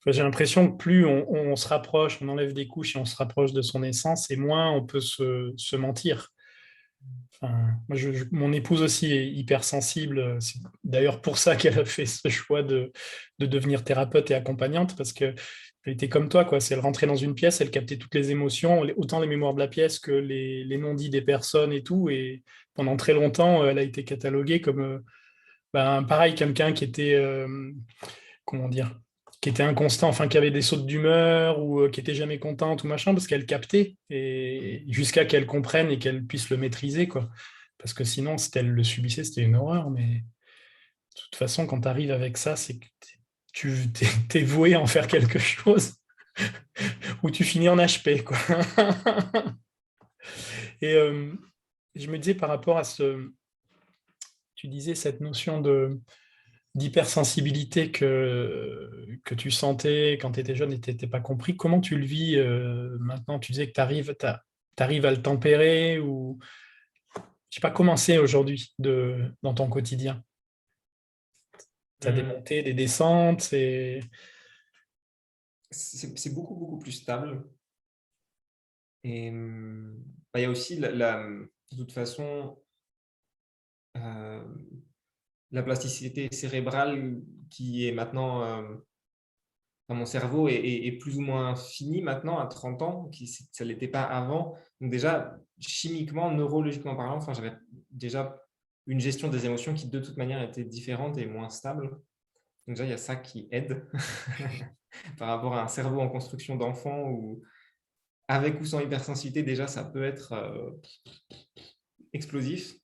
enfin, j'ai l'impression que plus on se rapproche, on enlève des couches et on se rapproche de son essence, et moins on peut se mentir. Enfin, moi, mon épouse aussi est hypersensible. C'est d'ailleurs pour ça qu'elle a fait ce choix de devenir thérapeute et accompagnante, parce que elle était comme toi, quoi. C'est elle rentrait dans une pièce, elle captait toutes les émotions, autant les mémoires de la pièce que les non-dits des personnes et tout. Et pendant très longtemps, elle a été cataloguée comme, ben, pareil, quelqu'un qui était, comment dire, qui était inconstant, enfin, qui avait des sautes d'humeur ou qui était jamais contente ou machin, parce qu'elle captait, et jusqu'à qu'elle comprenne et qu'elle puisse le maîtriser, quoi. Parce que sinon, si elle le subissait, c'était une horreur. Mais de toute façon, quand tu arrives avec ça, c'est que t'es voué à en faire quelque chose, ou tu finis en HP, quoi. Et je me disais par rapport à tu disais cette notion d'hypersensibilité que tu sentais quand tu étais jeune et tu n'étais pas compris. Comment tu le vis maintenant? Tu disais que tu arrives à le tempérer, ou je sais pas comment c'est aujourd'hui dans ton quotidien. Tu as des mmh, montées, des descentes, et c'est beaucoup, beaucoup plus stable et bah, il y a aussi de toute façon, heu, la plasticité cérébrale qui est maintenant, enfin, mon cerveau est plus ou moins fini maintenant à 30 ans, ça ne l'était pas avant. Donc déjà, chimiquement, neurologiquement parlant, enfin, j'avais déjà une gestion des émotions qui, de toute manière, était différente et moins stable. Donc déjà, il y a ça qui aide par rapport à un cerveau en construction d'enfant où, avec ou sans hypersensibilité, déjà, ça peut être, explosif.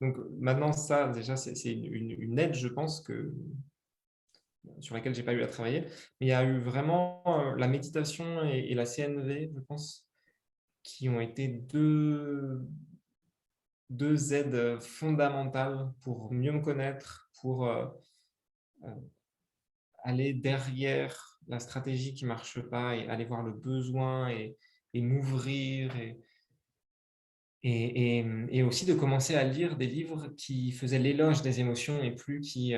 Donc maintenant, ça, déjà, c'est une aide, je pense, sur laquelle j'ai pas eu à travailler. Mais il y a eu vraiment, la méditation et la CNV, je pense, qui ont été deux aides, fondamentales pour mieux me connaître, pour, heu, aller derrière la stratégie qui marche pas et aller voir le besoin et m'ouvrir et aussi de commencer à lire des livres qui faisaient l'éloge des émotions et plus qui,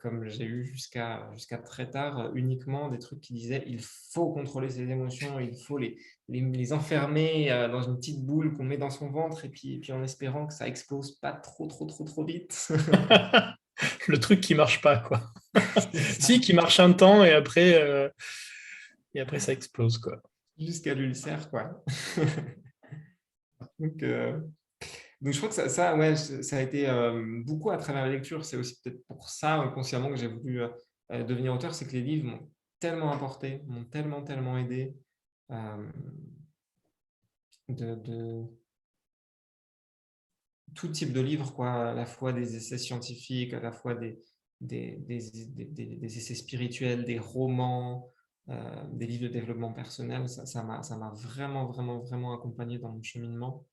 comme j'ai eu jusqu'à très tard, uniquement des trucs qui disaient: «Il faut contrôler ses émotions, il faut les enfermer, dans une petite boule qu'on met dans son ventre et puis en espérant que ça explose pas trop, trop, trop, trop vite». le truc qui marche pas, quoi. C'est ça, Si, qui marche un temps, et après ça explose, quoi. jusqu'à l'ulcère, quoi. Donc donc je crois que ça ouais, ça a été, beaucoup à travers la lecture. C'est aussi peut-être pour ça, inconsciemment, que j'ai voulu, devenir auteur. C'est que les livres m'ont tellement apporté, m'ont tellement, tellement aidé, hem, de tout type de livres, quoi, à la fois des essais scientifiques, à la fois des essais spirituels, des romans, des livres de développement personnel. Ça m'a vraiment, vraiment, vraiment accompagné dans mon cheminement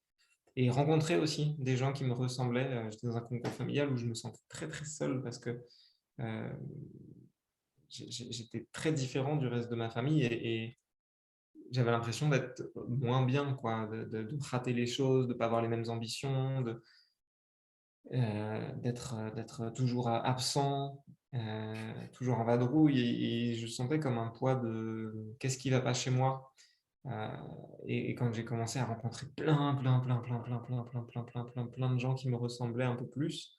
et rencontrer aussi des gens qui me ressemblaient. J'étais dans un concours familial où je me sentais très, très seul parce que, heu, j'étais très différent du reste de ma famille et j'avais l'impression d'être moins bien, quoi, de rater les choses, de ne pas avoir les mêmes ambitions, d'être toujours absent, toujours en vadrouille et je sentais comme un poids de: «Qu'est-ce qui va pas chez moi?» Heu et quand j'ai commencé à rencontrer plein, plein, plein, plein, plein, plein, plein, plein, plein, plein, plein de gens qui me ressemblaient un peu plus,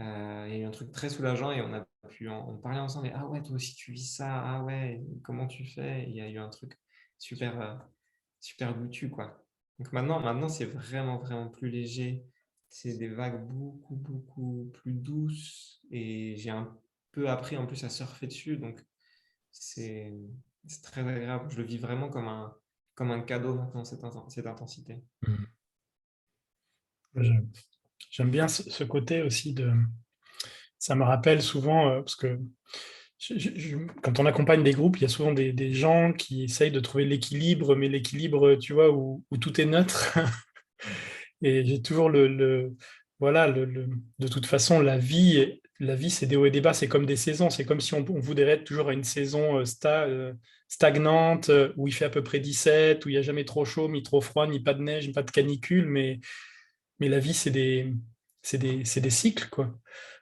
il y a eu un truc très soulageant et on a pu en parler ensemble et: «Ah ouais, toi aussi tu vis ça, ah ouais, comment tu fais?» Il y a eu un truc super, super goûtu, quoi. Donc maintenant c'est vraiment, vraiment plus léger. C'est des vagues beaucoup, beaucoup plus douces et j'ai un peu appris en plus à surfer dessus, donc c'est c'est très agréable. Je le vis vraiment comme un cadeau maintenant, cette intensité. Mm. J'aime bien ce côté aussi de. Ça me rappelle souvent, parce que Quand on accompagne des groupes, il y a souvent des gens qui essayent de trouver l'équilibre, mais l'équilibre, tu vois, où tout est neutre. Et j'ai toujours voilà, de toute façon, la vie, c'est des hauts et des bas, c'est comme des saisons. C'est comme si on voudrait être toujours à une saison stagnante, où il fait à peu près 17, où il n'y a jamais trop chaud, ni trop froid, ni pas de neige, ni pas de canicule. Mais la vie, c'est des cycles, quoi.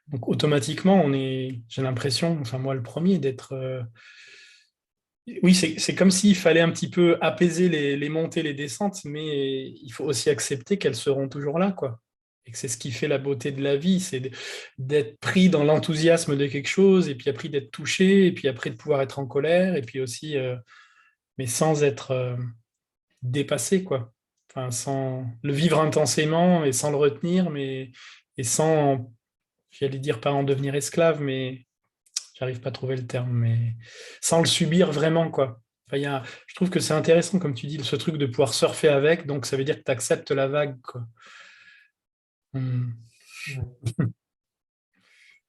Donc automatiquement, j'ai l'impression, enfin moi le premier, d'être... oui, c'est comme s'il fallait un petit peu apaiser les montées, les descentes, mais il faut aussi accepter qu'elles seront toujours là, quoi. Et que c'est ce qui fait la beauté de la vie, c'est d'être pris dans l'enthousiasme de quelque chose, et puis après d'être touché, et puis après de pouvoir être en colère, et puis aussi, mais sans être dépassé, quoi. Enfin, sans le vivre intensément et sans le retenir, mais et sans, j'allais dire pas en devenir esclave, mais j'arrive pas à trouver le terme, mais sans le subir vraiment, quoi. Enfin, je trouve que c'est intéressant, comme tu dis, ce truc de pouvoir surfer avec, donc ça veut dire que tu acceptes la vague, quoi. Hmm. Ouais.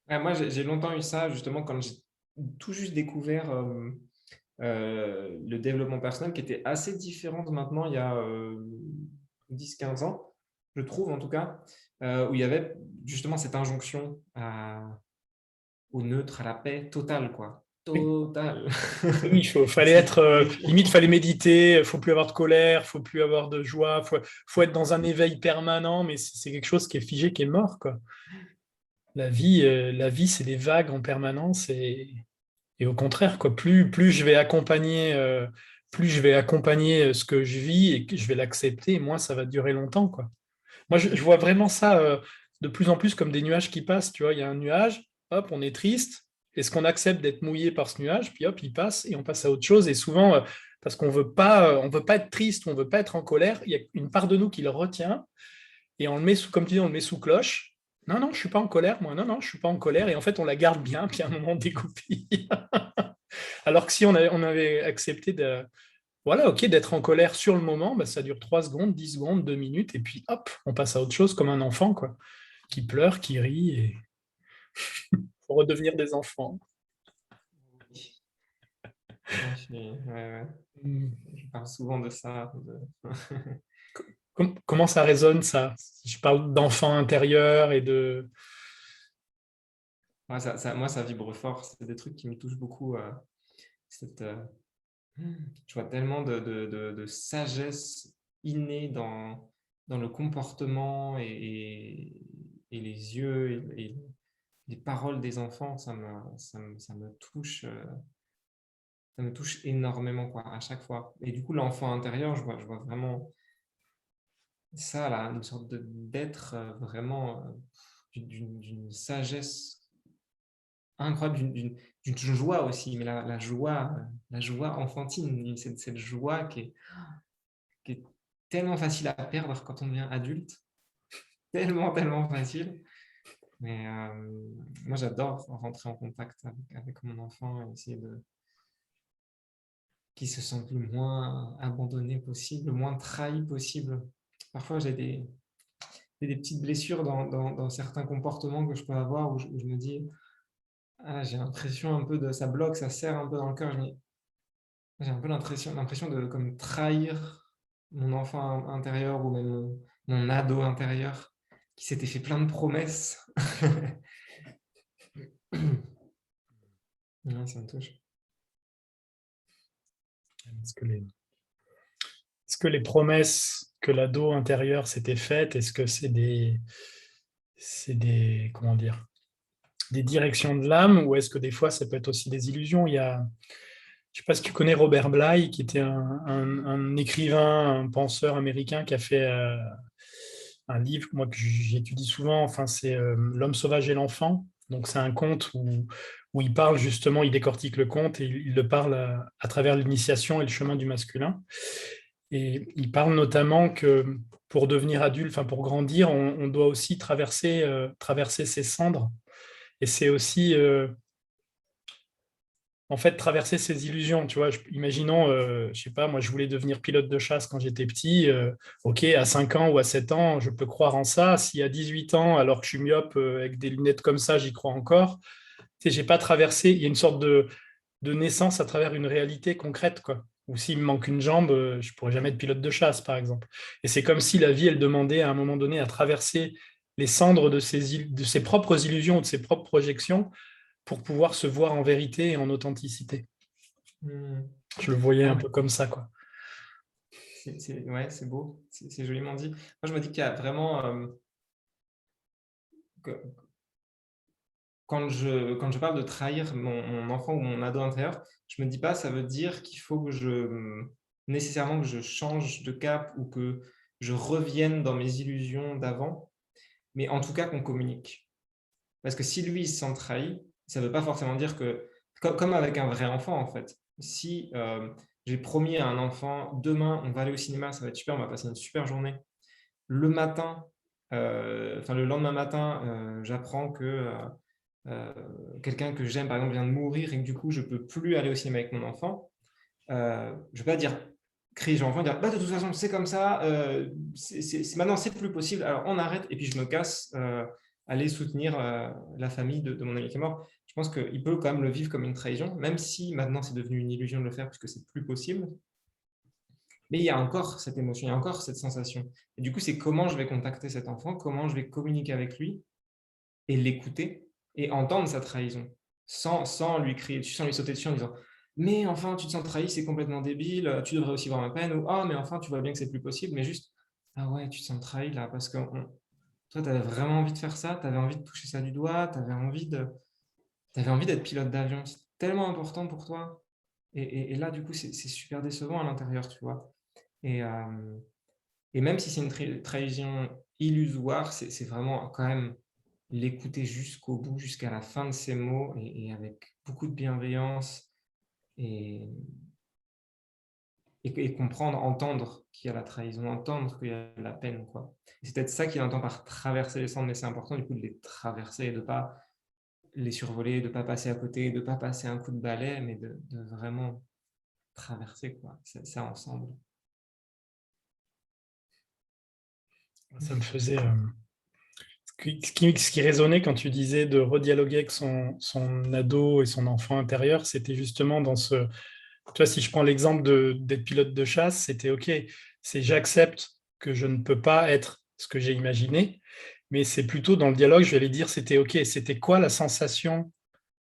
Ouais, moi, j'ai longtemps eu ça, justement, quand j'ai tout juste découvert le développement personnel, qui était assez différent de maintenant, il y a 10-15 ans, je trouve en tout cas, où il y avait justement cette injonction au neutre, à la paix totale, quoi. Oui, Totale. oui, fallait C'est- être, limite, fallait méditer, faut plus avoir de colère, faut plus avoir de joie, faut être dans un éveil permanent, mais c'est quelque chose qui est figé, qui est mort, quoi. La vie, c'est des vagues en permanence et au contraire, quoi, plus je vais accompagner, ce que je vis et que je vais l'accepter, moins ça va durer longtemps, quoi. Moi, je vois vraiment ça de plus en plus comme des nuages qui passent. Tu vois, il y a un nuage, hop, on est triste. Est-ce qu'on accepte d'être mouillé par ce nuage? Puis hop, il passe et on passe à autre chose. Et souvent, parce on veut pas être triste, on veut pas être en colère, il y a une part de nous qui le retient et on le met sous, comme tu dis, on le met sous cloche. Non, non, je suis pas en colère, moi. Non, non, je suis pas en colère. Et en fait, on la garde bien, puis à un moment, on dégoupille. Alors que si on avait accepté voilà, ok, d'être en colère sur le moment, bah, ça dure 3 secondes, 10 secondes, 2 minutes, et puis hop, on passe à autre chose comme un enfant, quoi, qui pleure, qui rit, et faut redevenir des enfants. Ouais, ouais, ouais. Hmm. Je parle souvent de ça. Comment ça résonne, ça? Je parle d'enfant intérieur et de... Ouais, moi, ça vibre fort. C'est des trucs qui me touchent beaucoup. Cette, je vois tellement de sagesse innée dans le comportement et les yeux et les paroles des enfants. Ça me touche énormément, quoi, à chaque fois. Et du coup, l'enfant intérieur, je vois vraiment ça, là, une sorte d'être vraiment d'une sagesse incroyable, d'une joie aussi, mais la joie enfantine, cette joie qui est tellement facile à perdre quand on devient adulte, tellement, tellement facile. Mais moi, j'adore rentrer en contact avec mon enfant et essayer de qu'il se sente le moins abandonné possible, le moins trahi possible. Parfois, j'ai des petites blessures dans certains comportements que je peux avoir où je me dis, ah, j'ai l'impression un peu de ça bloque, ça serre un peu dans le cœur. J'ai un peu l'impression de comme trahir mon enfant intérieur ou même mon ado intérieur qui s'était fait plein de promesses. Ouais, ça me touche. Est-ce que les promesses que l'ado intérieur s'était faites, est-ce que comment dire, des directions de l'âme, ou est-ce que des fois, ça peut être aussi des illusions? Je ne sais pas si tu connais Robert Bly, qui était un écrivain, un penseur américain qui a fait un livre moi, que j'étudie souvent, enfin, c'est L'homme sauvage et l'enfant. Donc, c'est un conte où il parle justement, il décortique le conte et il le parle à travers l'initiation et le chemin du masculin. Et il parle notamment que pour devenir adulte, enfin pour grandir, on doit aussi traverser ses cendres. Et c'est aussi en fait traverser ses illusions. Tu vois, imaginons, je sais pas, moi je voulais devenir pilote de chasse quand j'étais petit. Ok, à 5 ans ou à 7 ans, je peux croire en ça. Si à 18 ans, alors que je suis myope avec des lunettes comme ça, j'y crois encore, Tu sais, j'ai pas traversé, il y a une sorte de naissance à travers une réalité concrète, quoi. Ou s'il me manque une jambe, je pourrais jamais être pilote de chasse, par exemple. Et c'est comme si la vie, elle demandait à un moment donné à traverser les cendres de ses propres illusions, de ses propres projections, pour pouvoir se voir en vérité et en authenticité. Hmm. Je le voyais Ah un ouais, peu comme ça, quoi. ouais, c'est beau, c'est joliment dit. Moi, je me dis qu'il y a vraiment, que- quand je parle de trahir mon enfant ou mon ado intérieur, je me dis pas, ça veut dire qu'il faut que nécessairement que je change de cap ou que je revienne dans mes illusions d'avant, mais en tout cas qu'on communique. Parce que si lui, il se sent trahi, ça ne veut pas forcément dire que, comme avec un vrai enfant en fait, si j'ai promis à un enfant, demain on va aller au cinéma, ça va être super, on va passer une super journée. Le matin, enfin le lendemain matin, j'apprends que euh, quelqu'un que j'aime par exemple vient de mourir et que du coup je peux plus aller au cinéma avec mon enfant. Je vais pas dire crier sur l'enfant, dire bah, de toute façon c'est comme ça, maintenant c'est plus possible, alors on arrête et puis je me casse, aller soutenir la famille de mon ami qui est mort. Je pense qu'il peut quand même le vivre comme une trahison, même si maintenant c'est devenu une illusion de le faire puisque c'est plus possible. Mais il y a encore cette émotion, il y a encore cette sensation. Et du coup, c'est comment je vais contacter cet enfant, comment je vais communiquer avec lui et l'écouter et entendre sa trahison sans lui crier dessus, sans lui sauter dessus en disant mais enfin, tu te sens trahi, c'est complètement débile, tu devrais aussi voir ma peine, ou ah, mais enfin, tu vois bien que c'est plus possible, mais juste ah ouais, tu te sens trahi là, parce que toi, tu avais vraiment envie de faire ça, tu avais envie de toucher ça du doigt, t'avais envie d'être pilote d'avion, c'est tellement important pour toi. Et là, du coup, c'est super décevant à l'intérieur, tu vois. Et, euh, et même si c'est une trahison illusoire, c'est vraiment quand même l'écouter jusqu'au bout, jusqu'à la fin de ses mots et avec beaucoup de bienveillance et, et comprendre, entendre qu'il y a la trahison, entendre qu'il y a la peine, quoi. Et c'est peut-être ça qu'il entend par traverser les cendres, mais c'est important du coup de les traverser et de ne pas les survoler, de ne pas passer à côté, de ne pas passer un coup de balai, mais de vraiment traverser quoi, ça ensemble. Ça me faisait. Ce qui résonnait quand tu disais de redialoguer avec son ado et son enfant intérieur, c'était justement dans ce. Tu vois, si je prends l'exemple d'être pilote de chasse, c'était OK, c'est j'accepte que je ne peux pas être ce que j'ai imaginé, mais c'est plutôt dans le dialogue, je vais aller dire c'était OK, c'était quoi la sensation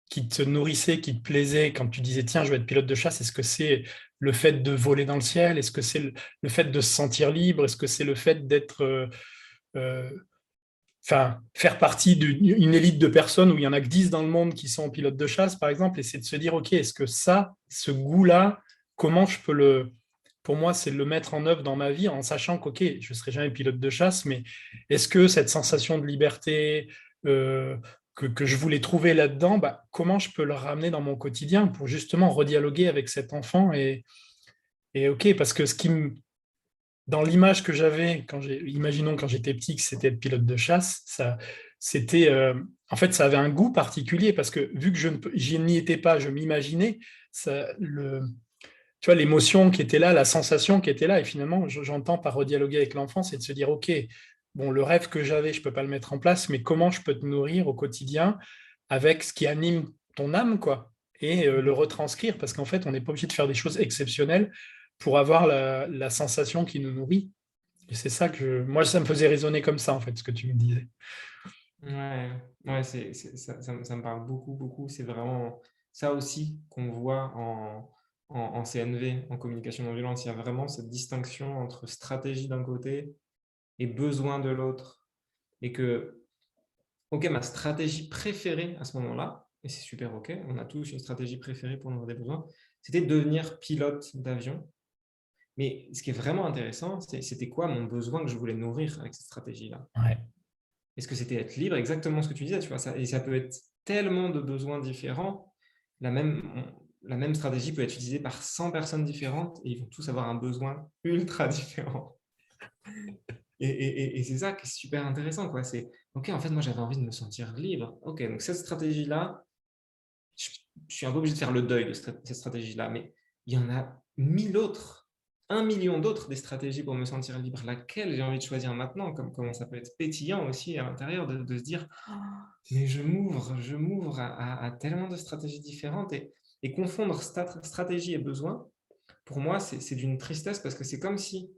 qui te nourrissait, qui te plaisait quand tu disais tiens, je vais être pilote de chasse? Est-ce que c'est le fait de voler dans le ciel? Est-ce que c'est le fait de se sentir libre? Est-ce que c'est le fait d'être. Euh, Enfin, faire partie d'une élite de personnes où il y en a que 10 dans le monde qui sont pilotes de chasse, par exemple, et c'est de se dire, OK, est-ce que ça, ce goût-là, comment je peux pour moi, c'est de le mettre en œuvre dans ma vie en sachant qu'OK, je ne serai jamais pilote de chasse, mais est-ce que cette sensation de liberté que je voulais trouver là-dedans, bah, comment je peux le ramener dans mon quotidien pour justement redialoguer avec cet enfant et OK, parce que dans l'image que j'avais, imaginons quand j'étais petit que c'était être pilote de chasse, c'était, en fait, ça avait un goût particulier parce que vu que je n'y étais pas, je m'imaginais, tu vois, l'émotion qui était là, la sensation qui était là, et finalement, j'entends par redialoguer avec l'enfant, c'est de se dire, OK, bon, le rêve que j'avais, je ne peux pas le mettre en place, mais comment je peux te nourrir au quotidien avec ce qui anime ton âme, quoi, et le retranscrire, parce qu'en fait, on n'est pas obligé de faire des choses exceptionnelles pour avoir la sensation qui nous nourrit. Et c'est ça moi, ça me faisait résonner comme ça, en fait, ce que tu me disais. Ouais, ouais, ça me parle beaucoup, beaucoup. C'est vraiment ça aussi qu'on voit en CNV, en communication non violente. Il y a vraiment cette distinction entre stratégie d'un côté et besoin de l'autre. Et que, ok, ma stratégie préférée à ce moment-là, et c'est super ok, on a tous une stratégie préférée pour nos besoins, c'était devenir pilote d'avion. Mais ce qui est vraiment intéressant, c'était quoi mon besoin que je voulais nourrir avec cette stratégie-là? Ouais. Est-ce que c'était être libre? Exactement ce que tu disais, tu vois, ça, et ça peut être tellement de besoins différents. La même, la même stratégie peut être utilisée par 100 personnes différentes et ils vont tous avoir un besoin ultra différent. Et c'est ça qui est super intéressant, quoi. C'est, ok, en fait, moi, j'avais envie de me sentir libre. Ok, donc cette stratégie-là, je, je suis un peu obligé de faire le deuil de cette stratégie-là, mais il y en a 1000 autres. 1 million d'autres des stratégies pour me sentir libre. Laquelle j'ai envie de choisir maintenant, comme comment ça peut être pétillant aussi à l'intérieur de se dire mais je m'ouvre à tellement de stratégies différentes et confondre stratégie et besoin, pour moi, c'est d'une tristesse parce que c'est comme si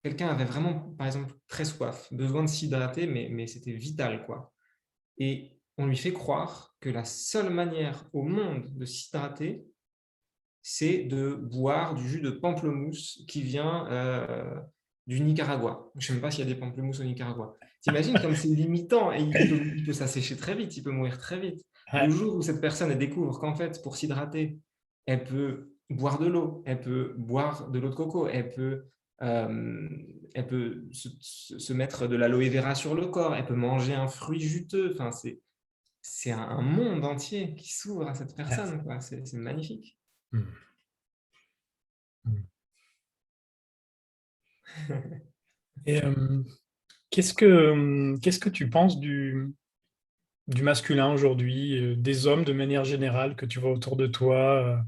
quelqu'un avait vraiment, par exemple, très soif, besoin de s'hydrater, mais c'était vital, quoi. Et on lui fait croire que la seule manière au monde de s'hydrater, c'est de boire du jus de pamplemousse qui vient du Nicaragua. Je ne sais même pas s'il y a des pamplemousses au Nicaragua. T'imagines comme c'est limitant et il peut s'assécher très vite, il peut mourir très vite. Le Ouais, jour où cette personne elle découvre qu'en fait, pour s'hydrater, elle peut boire de l'eau, elle peut boire de l'eau de coco, euh, elle peut se mettre de l'aloe vera sur le corps, elle peut manger un fruit juteux. Enfin, c'est un monde entier qui s'ouvre à cette ouais. personne, quoi. C'est magnifique. Mm. Mm. Et qu'est-ce que tu penses du masculin aujourd'hui, des hommes de manière générale que tu vois autour de toi?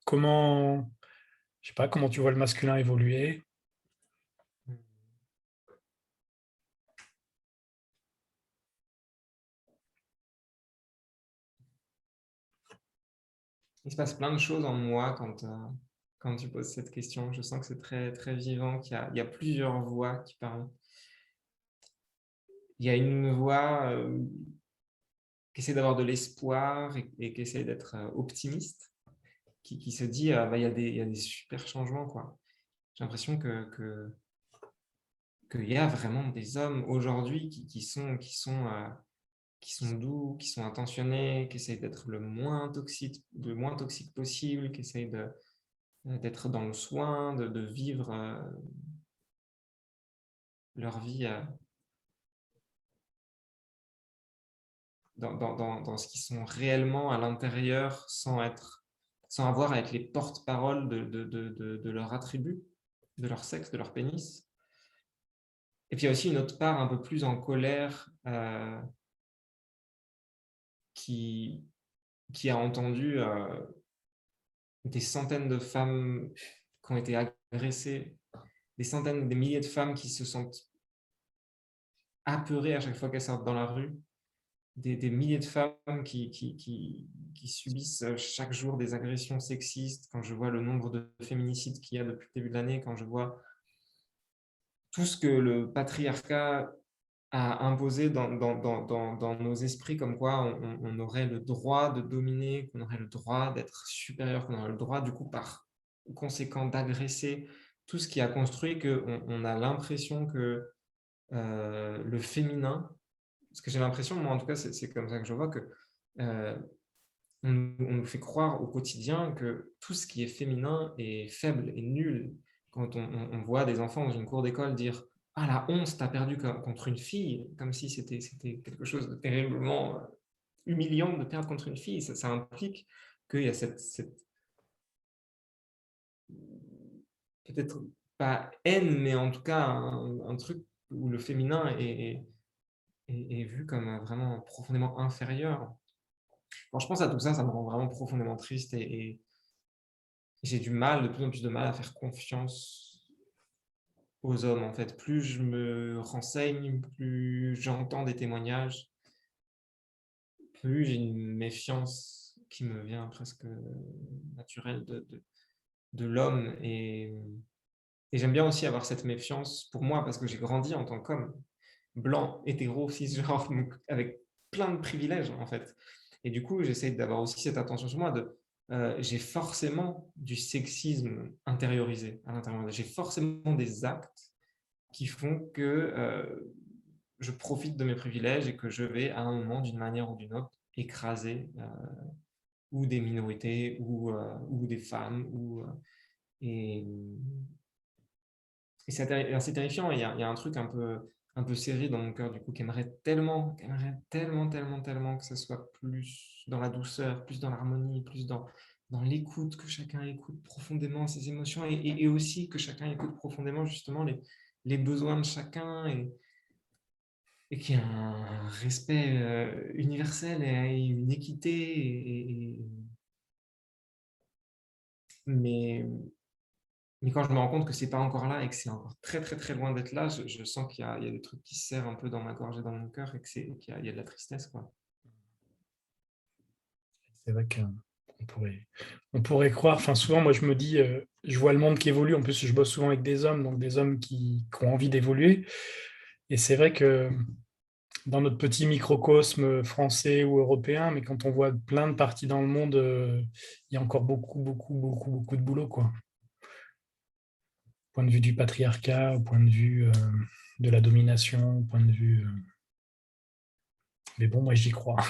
Comment, je sais pas, comment tu vois le masculin évoluer? Il se passe plein de choses en moi quand tu poses cette question. Je sens que c'est très, très vivant, qu'il y a plusieurs voix qui parlent. Il y a une voix qui essaie d'avoir de l'espoir et qui essaie d'être optimiste, qui se dit bah, il y a des super changements, quoi. J'ai l'impression qu'il y a vraiment des hommes aujourd'hui qui sont doux, qui sont intentionnés, qui essayent d'être le moins toxique possible, qui essayent d'être dans le soin, de vivre leur vie dans ce qu'ils sont réellement à l'intérieur sans avoir à être les porte-paroles de leur attribut, de leur sexe, de leur pénis. Et puis il y a aussi une autre part un peu plus en colère qui, qui a entendu des centaines de femmes qui ont été agressées, des centaines, des milliers de femmes qui se sentent apeurées à chaque fois qu'elles sortent dans la rue, des milliers de femmes qui subissent chaque jour des agressions sexistes, quand je vois le nombre de féminicides qu'il y a depuis le début de l'année, quand je vois tout ce que le patriarcat a imposé dans nos esprits, comme quoi on aurait le droit de dominer, qu'on aurait le droit d'être supérieur, qu'on aurait le droit, du coup, par conséquent, d'agresser tout ce qui a construit qu'on a l'impression que le féminin, parce que j'ai l'impression, moi en tout cas, c'est comme ça que je vois que euh, on nous fait croire au quotidien que tout ce qui est féminin est faible et nul. Quand on voit des enfants dans une cour d'école dire ah la honte, t'as perdu contre une fille, comme si c'était quelque chose de terriblement humiliant de perdre contre une fille. Ça implique qu'il y a cette peut-être pas haine, mais en tout cas un truc où le féminin est vu comme vraiment profondément inférieur. Quand je pense à tout ça, ça me rend vraiment profondément triste et j'ai de plus en plus de mal à faire confiance aux hommes, en fait. Plus je me renseigne, plus j'entends des témoignages, plus j'ai une méfiance qui me vient presque naturelle de l'homme. Et j'aime bien aussi avoir cette méfiance pour moi parce que j'ai grandi en tant qu'homme blanc, hétéro, cisgenre, donc avec plein de privilèges en fait. Et du coup, j'essaie d'avoir aussi cette attention sur moi j'ai forcément du sexisme intériorisé à l'intérieur. J'ai forcément des actes qui font que je profite de mes privilèges et que je vais à un moment, d'une manière ou d'une autre, écraser ou des minorités ou des femmes. Et, et c'est assez terrifiant. Il y a un truc un peu serré dans mon cœur, du coup, qui aimerait tellement, tellement, tellement que ce soit plus dans la douceur, plus dans l'harmonie, plus dans l'écoute, que chacun écoute profondément ses émotions et aussi que chacun écoute profondément justement les besoins de chacun et qu'il y ait un respect universel et une équité. Mais Mais quand je me rends compte que c'est pas encore là et que c'est encore très, très, très loin d'être là, je sens qu'il y a des trucs qui se serrent un peu dans ma gorge et dans mon cœur et qu'il y a de la tristesse, quoi. C'est vrai qu'on pourrait croire, enfin souvent moi je me dis, je vois le monde qui évolue, en plus je bosse souvent avec des hommes, donc des hommes qui ont envie d'évoluer, et c'est vrai que dans notre petit microcosme français ou européen, mais quand on voit plein de parties dans le monde, il y a encore beaucoup, beaucoup, beaucoup, beaucoup de boulot, quoi. Au point de vue du patriarcat, au point de vue de la domination, au point de vue... Mais bon, moi j'y crois.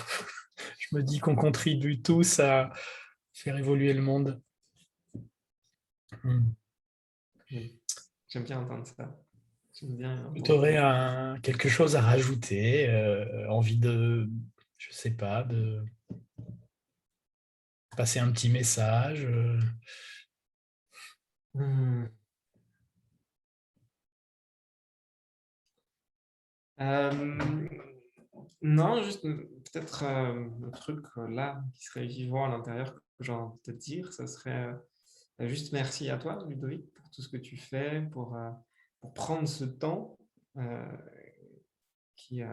Je me dis qu'on contribue tous à faire évoluer le monde. Hmm. Oui. J'aime bien entendre ça. J'aime bien Tu entendre. aurais quelque chose à rajouter, envie je sais pas, de passer un petit message. Hmm. Euh, non, juste peut-être un truc là qui serait vivant à l'intérieur que j'ai envie de te dire, ça serait juste merci à toi, Ludovic, pour tout ce que tu fais, pour prendre ce temps euh, qui est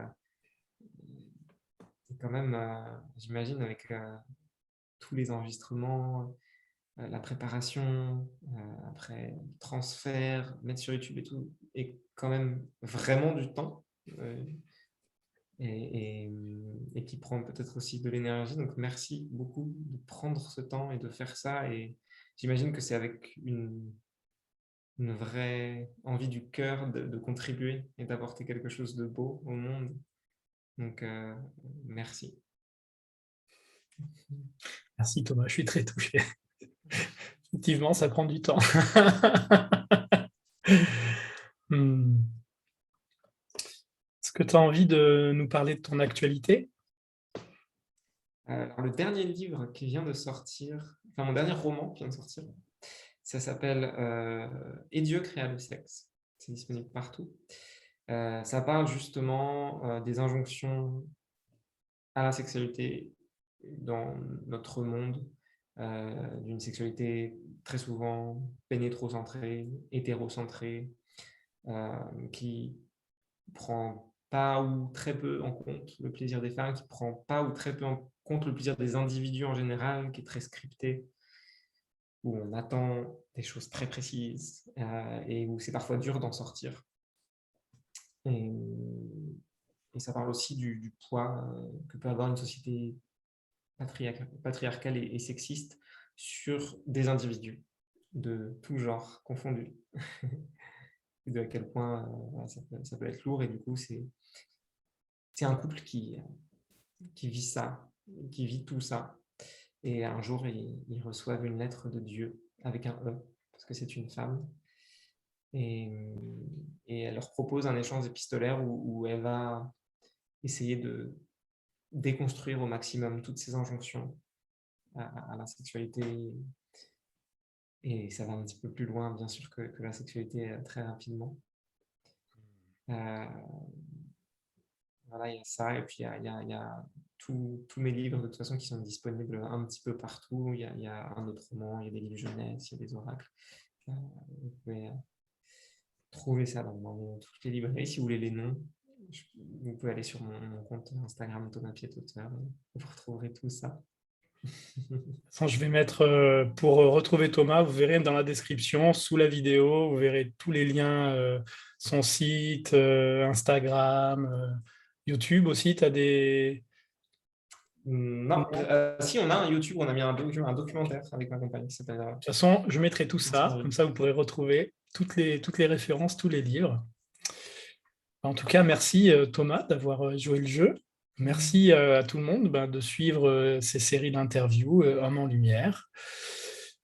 quand même, j'imagine, avec tous les enregistrements, la préparation, après le transfert, mettre sur YouTube et tout, et quand même vraiment du temps. euh, et qui prend peut-être aussi de l'énergie. Donc, merci beaucoup de prendre ce temps et de faire ça. Et j'imagine que c'est avec une vraie envie du cœur de contribuer et d'apporter quelque chose de beau au monde. Donc, merci. Merci Thomas, je suis très touché. Effectivement, ça prend du temps. Hmm. Est-ce que tu as envie de nous parler de ton actualité? Alors, le dernier livre qui vient de sortir, enfin mon dernier roman qui vient de sortir, ça s'appelle Et Dieu créa le sexe. C'est disponible partout. Ça parle justement des injonctions à la sexualité dans notre monde, d'une sexualité très souvent pénétrocentrée, hétérocentrée, qui prend pas ou très peu en compte le plaisir des femmes, qui prend pas ou très peu en compte le plaisir des individus en général, qui est très scripté, où on attend des choses très précises et où c'est parfois dur d'en sortir. Et, et ça parle aussi du poids que peut avoir une société patriarcale et sexiste sur des individus de tout genre confondus. Et de à quel point ça peut être lourd. Et du coup, c'est un couple qui vit ça, qui vit tout ça. Et un jour, ils reçoivent une lettre de Dieu avec un E, parce que c'est une femme. Et, et elle leur propose un échange épistolaire où elle va essayer de déconstruire au maximum toutes ces injonctions à la sexualité. Et ça va un petit peu plus loin, bien sûr, que la sexualité très rapidement. Euh, voilà, il y a ça. Et puis, il y a tous mes livres, de toute façon, qui sont disponibles un petit peu partout. Il y a un autre roman, il y a des livres jeunesse, il y a des oracles. Vous pouvez trouver ça dans toutes les librairies. Si vous voulez les noms, vous pouvez aller sur mon compte Instagram, Thomas Pied-Auteur. Vous retrouverez tout ça. Je vais mettre, pour retrouver Thomas, vous verrez dans la description, sous la vidéo, vous verrez tous les liens, son site, Instagram, YouTube aussi. Tu as des... Non, Non. si on a un YouTube, on a mis un documentaire avec ma compagne qui s'appelle De toute façon, je mettrai tout ça, Inspire. comme ça vous pourrez retrouver toutes les références, tous les livres. En tout cas, merci Thomas d'avoir joué le jeu. Merci à tout le monde de suivre ces séries d'interviews Homme en Lumière.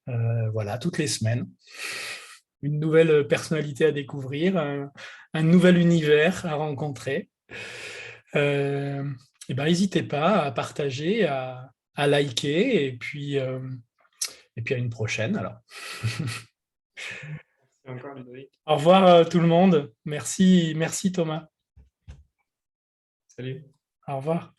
Voilà, toutes les semaines. Une nouvelle personnalité à découvrir, un nouvel univers à rencontrer. Et n'hésitez pas à partager, à liker, et puis à une prochaine alors. Merci encore, Ludovic. Au revoir tout le monde. Merci, merci Thomas. Salut. Au revoir.